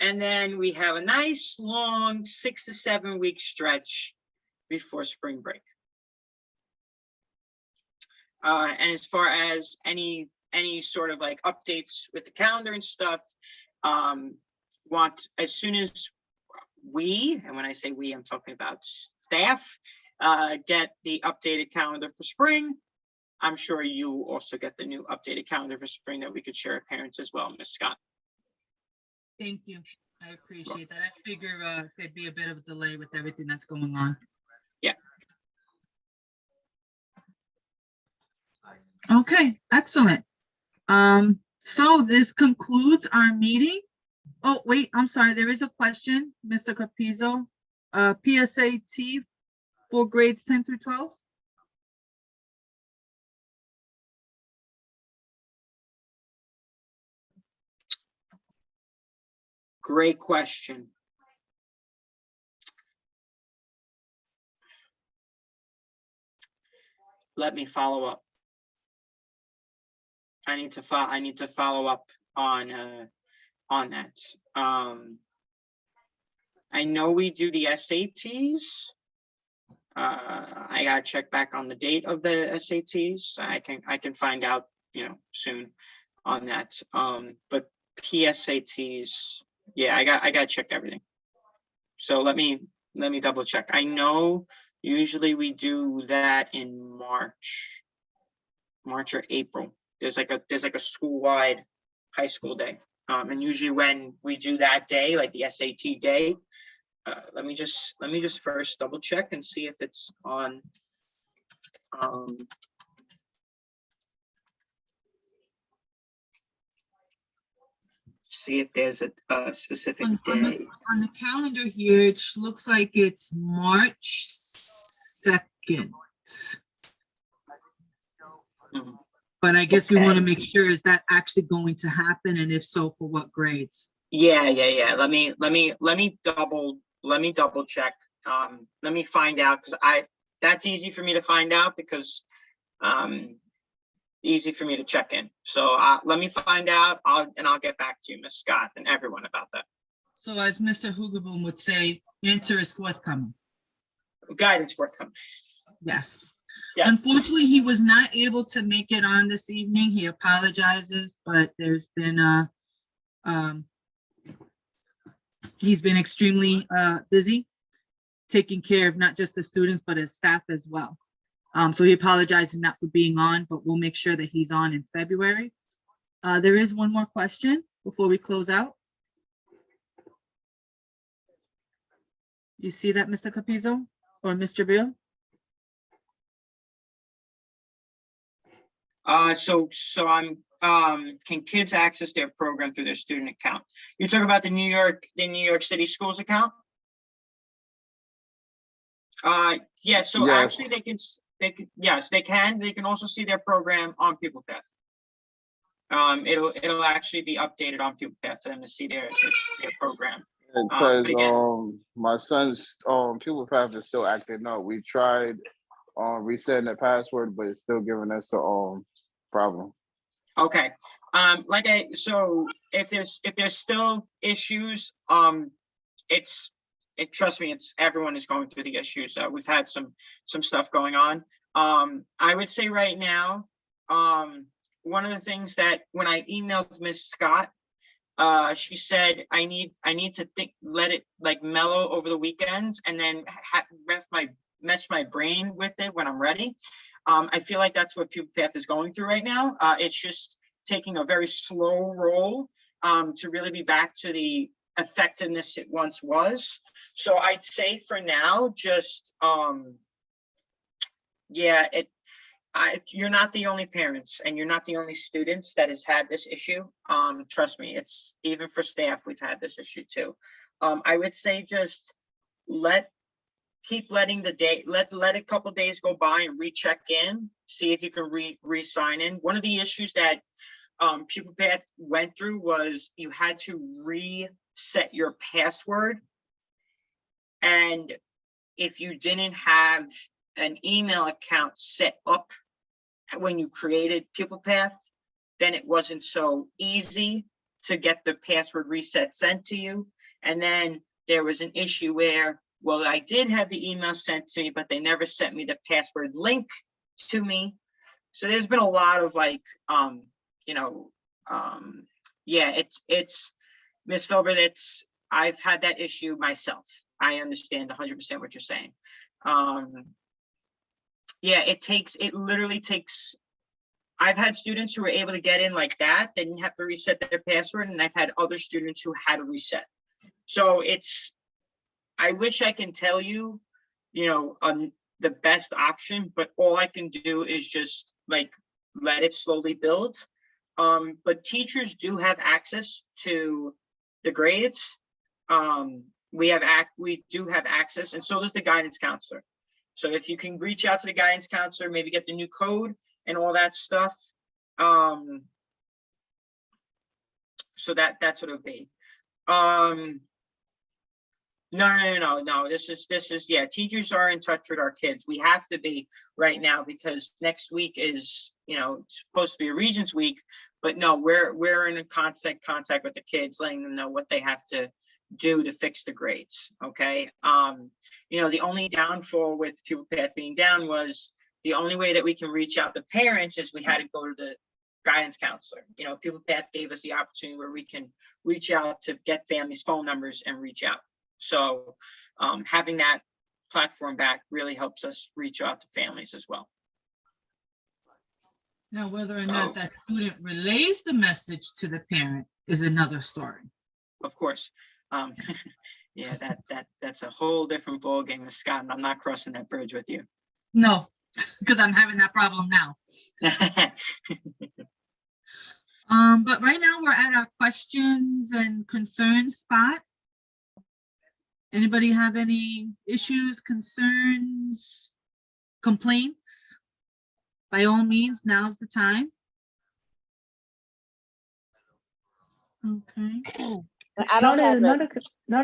And then we have a nice long 6 to 7 week stretch before spring break. And as far as any sort of like updates with the calendar and stuff, want as soon as we, and when I say we, I'm talking about staff, get the updated calendar for spring. I'm sure you also get the new updated calendar for spring that we could share with parents as well, Ms. Scott. Thank you. I appreciate that. I figure there'd be a bit of a delay with everything that's going on. Yeah. Okay, excellent. So this concludes our meeting. Oh, wait, I'm sorry. There is a question, Mr. Capizzo. PSAT for grades 10 through 12? Great question. Let me follow up. I need to follow up on that. I know we do the SATs. I gotta check back on the date of the SATs. I can find out, soon on that. But PSATs, yeah, I gotta check everything. So let me double check. I know usually we do that in March or April. There's like a school-wide high school day. And usually when we do that day, like the SAT day, let me just first double check and see if it's on. See if there's a specific day. On the calendar here, it looks like it's March 2nd. But I guess we want to make sure, is that actually going to happen? And if so, for what grades? Yeah. Let me double check. Let me find out, because that's easy for me to find out, because easy for me to check in. So let me find out, and I'll get back to you, Ms. Scott, and everyone about that. So as Mr. Hoogaboom would say, answer is forthcoming. Guidance forthcoming. Yes. Yes. Unfortunately, he was not able to make it on this evening. He apologizes, but there's been he's been extremely busy taking care of not just the students, but his staff as well. So he apologizes not for being on, but we'll make sure that he's on in February. There is one more question before we close out. You see that, Mr. Capizzo or Mr. Jebril? So can kids access their program through their student account? You're talking about the New York City Schools account? Yeah, so Yes. Actually yes, they can. They can also see their program on PupilPath. It'll actually be updated on PupilPath for them to see their program. Because my son's PupilPath is still acting up. We tried resetting the password, but it's still giving us a problem. Okay. So if there's still issues, trust me, everyone is going through the issues. We've had some stuff going on. I would say right now, one of the things that when I emailed Ms. Scott, she said I need to let it like mellow over the weekends, and then mesh my brain with it when I'm ready. I feel like that's what PupilPath is going through right now. It's just taking a very slow roll to really be back to the effectiveness it once was. So I'd say for now, just you're not the only parents, and you're not the only students that has had this issue. Trust me, it's even for staff, we've had this issue too. I would say just keep letting the day, let a couple days go by and recheck in, see if you can re-sign in. One of the issues that PupilPath went through was you had to reset your password, and if you didn't have an email account set up when you created PupilPath, then it wasn't so easy to get the password reset sent to you. And then there was an issue where, well, I did have the email sent to me, but they never sent me the password link to me. So there's been a lot of like, yeah, it's Ms. Filbert, I've had that issue myself. I understand 100% what you're saying. Yeah, it literally takes, I've had students who were able to get in like that. They didn't have to reset their password, and I've had other students who had to reset. So I wish I can tell you, the best option, but all I can do is just like let it slowly build. But teachers do have access to the grades. We do have access, and so does the guidance counselor. So if you can reach out to the guidance counselor, maybe get the new code and all that stuff. So that's what it would be. No. This is, yeah, teachers are in touch with our kids. We have to be right now because next week is, it's supposed to be a Regents week, but no, we're in contact with the kids, letting them know what they have to do to fix the grades. Okay. The only downfall with pupil path being down was the only way that we can reach out to parents is we had to go to the guidance counselor. Pupil path gave us the opportunity where we can reach out to get families' phone numbers and reach out. So having that platform back really helps us reach out to families as well. Now, whether or not that student relays the message to the parent is another story. Of course. Yeah, that's a whole different ballgame with Scott, and I'm not crossing that bridge with you. No, because I'm having that problem now. But right now we're at our questions and concerns spot. Anybody have any issues, concerns, complaints? By all means, now's the time. Okay. I don't have not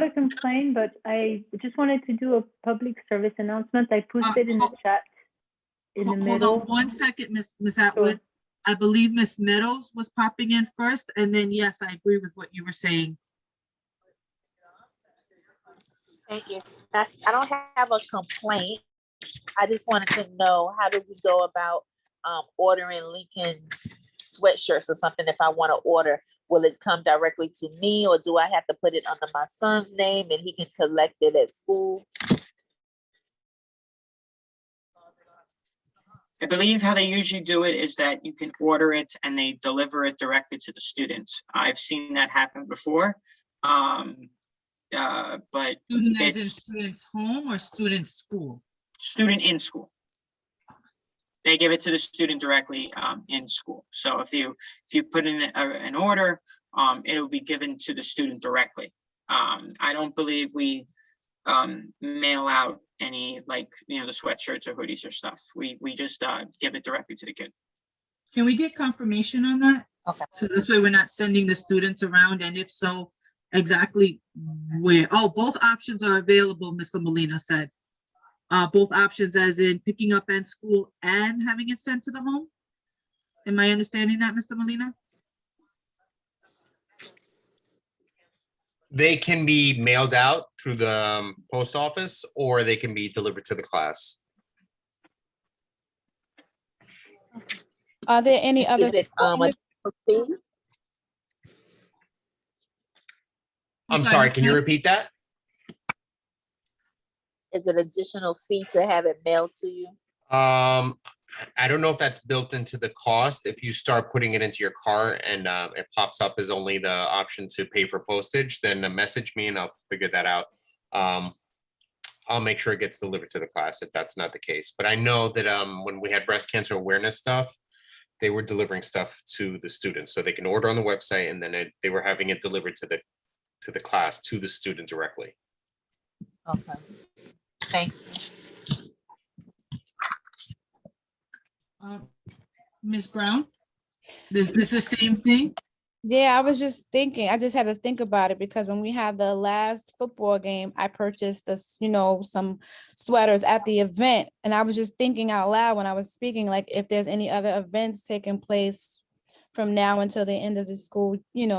a complaint, but I just wanted to do a public service announcement. I posted in the chat in the middle. Hold on 1 second, Miss Attwood. I believe Miss Meadows was popping in first, and then yes, I agree with what you were saying. Thank you. I don't have a complaint. I just wanted to know, how do we go about ordering Lincoln sweatshirts or something? If I want to order, will it come directly to me, or do I have to put it under my son's name and he can collect it at school? I believe how they usually do it is that you can order it and they deliver it directly to the students. I've seen that happen before. But student as in student's home or student's school? Student in school. They give it to the student directly in school. So if you put in an order, it will be given to the student directly. I don't believe we mail out any, like, the sweatshirts or hoodies or stuff. We just give it directly to the kid. Can we get confirmation on that? Okay. So this way we're not sending the students around, and if so, exactly where? Oh, both options are available, Mr. Molina said. Both options as in picking up at school and having it sent to the home? Am I understanding that, Mr. Molina? They can be mailed out through the post office, or they can be delivered to the class. Are there any other? Is it a fee? I'm sorry, can you repeat that? Is it additional fee to have it mailed to you? I don't know if that's built into the cost. If you start putting it into your cart and it pops up as only the option to pay for postage, then message me and I'll figure that out. I'll make sure it gets delivered to the class if that's not the case. But I know that when we had breast cancer awareness stuff, they were delivering stuff to the students, so they can order on the website, and then they were having it delivered to the class, to the student directly. Okay. Thank you. Ms. Brown, is this the same thing? Yeah, I was just thinking, I just had to think about it because when we had the last football game, I purchased this, some sweaters at the event. And I was just thinking out loud when I was speaking, like if there's any other events taking place from now until the end of the school,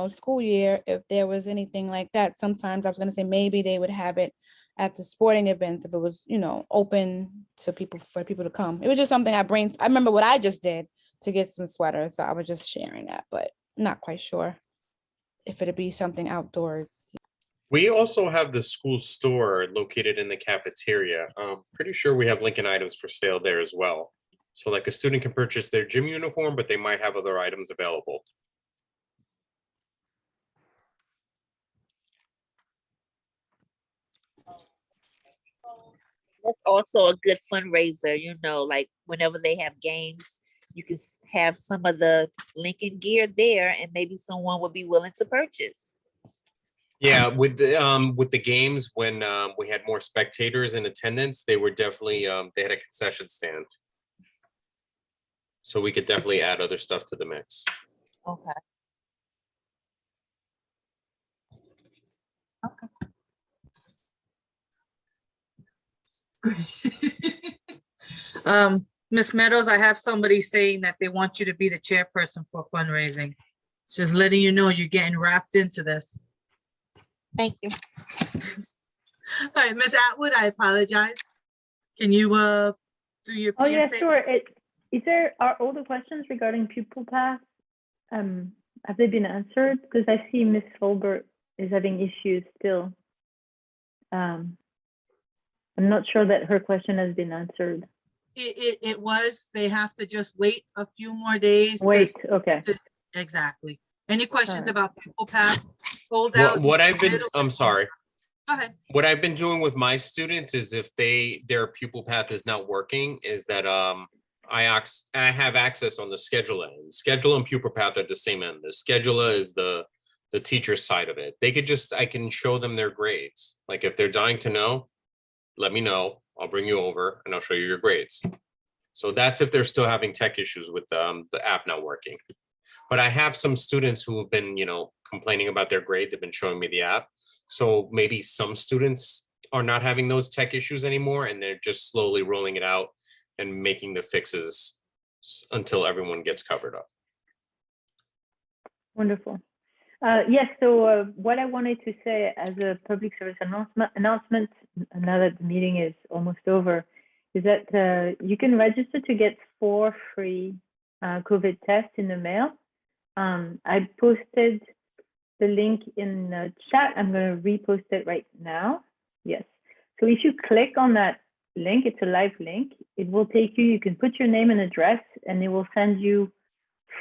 school year, if there was anything like that. Sometimes I was gonna say maybe they would have it at the sporting events if it was, open to people, for people to come. It was just something I remember what I just did to get some sweaters. So I was just sharing that, but not quite sure if it'd be something outdoors. We also have the school store located in the cafeteria. Pretty sure we have Lincoln items for sale there as well. So like a student can purchase their gym uniform, but they might have other items available. That's also a good fundraiser, like whenever they have games, you can have some of the Lincoln gear there and maybe someone would be willing to purchase. Yeah, with the games, when we had more spectators in attendance, they were definitely they had a concession stand. So we could definitely add other stuff to the mix. Okay. Ms. Meadows, I have somebody saying that they want you to be the chairperson for fundraising. Just letting you know you're getting wrapped into this. Thank you. All right, Ms. Attwood, I apologize. Can you do your PSA? Oh yeah, sure. Are all the questions regarding pupil path, have they been answered? Because I see Miss Holbert is having issues still. I'm not sure that her question has been answered. It was, they have to just wait a few more days. Wait, okay. Exactly. Any questions right. about pupil path? Hold out. I'm sorry. Go ahead. What I've been doing with my students is if their pupil path is not working, is that I have access on the scheduler end. Schedule and pupil path are the same end. The scheduler is the teacher's side of it. I can show them their grades. Like if they're dying to know, let me know. I'll bring you over and I'll show you your grades. So that's if they're still having tech issues with the app not working. But I have some students who have been, complaining about their grade. They've been showing me the app. So maybe some students are not having those tech issues anymore, and they're just slowly rolling it out and making the fixes until everyone gets covered up. Wonderful. Yes, so what I wanted to say as a public service announcement, now that the meeting is almost over, is that you can register to get 4 free COVID tests in the mail. I posted the link in the chat. I'm going to repost it right now. Yes. So if you click on that link, it's a live link. It will take you, you can put your name and address, and it will send you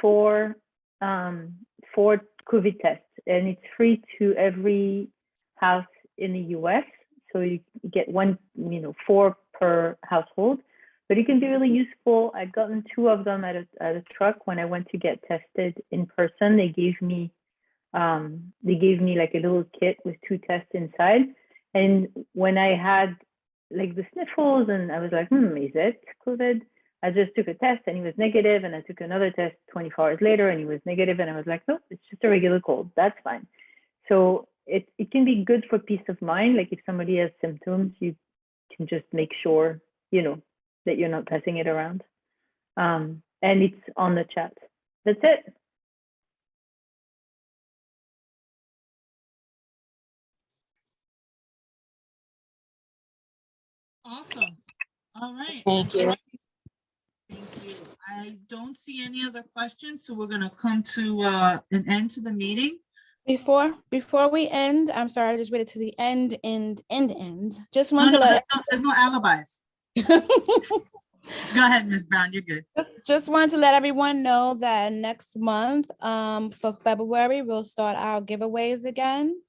4 COVID tests, and it's free to every house in the US. So you get 4 per household, but it can be really useful. I've gotten 2 of them at a truck when I went to get tested in person. They gave me like a little kit with 2 tests inside. And when I had like the sniffles and I was like, is it COVID? I just took a test and he was negative, and I took another test 24 hours later and he was negative, and I was like, no, it's just a regular cold. That's fine. So it can be good for peace of mind. Like if somebody has symptoms, you can just make sure, that you're not passing it around. And it's on the chat. That's it. Awesome. All right. Thank you. Thank you. I don't see any other questions, so we're going to come to an end to the meeting. Before we end, I'm sorry, I just waited to the end. Just want to let there's no alibis. Go ahead, Ms. Brown, you're good. Just wanted to let everyone know that next month, for February, we'll start our giveaways again.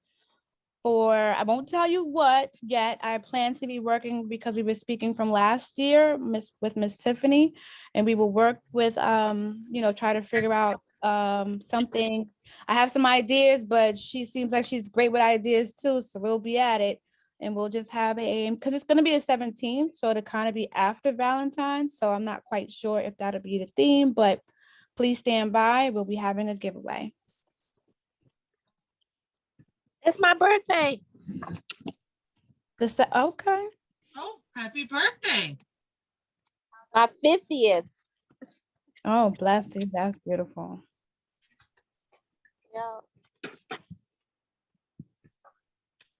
I won't tell you what yet. I plan to be working, because we were speaking from last year with Miss Tiffany, and we will work with, try to figure out something. I have some ideas, but she seems like she's great with ideas too. So we'll be at it, and we'll just have because it's going to be the 17th. So it'll kind of be after Valentine's. So I'm not quite sure if that'll be the theme, but please stand by. We'll be having a giveaway. It's my birthday. Okay. Oh, happy birthday. My 50th. Oh, bless you. That's beautiful. Yeah.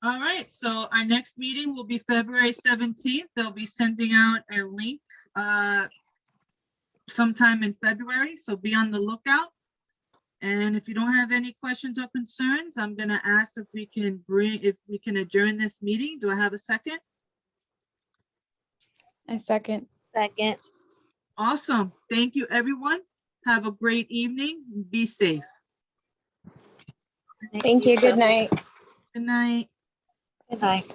All right, so our next meeting will be February 17th. They'll be sending out a link sometime in February, so be on the lookout. And if you don't have any questions or concerns, I'm gonna ask if we can adjourn this meeting. Do I have a second? A second. Second. Awesome. Thank you, everyone. Have a great evening. Be safe. Thank you. Good night. Good night. Good night.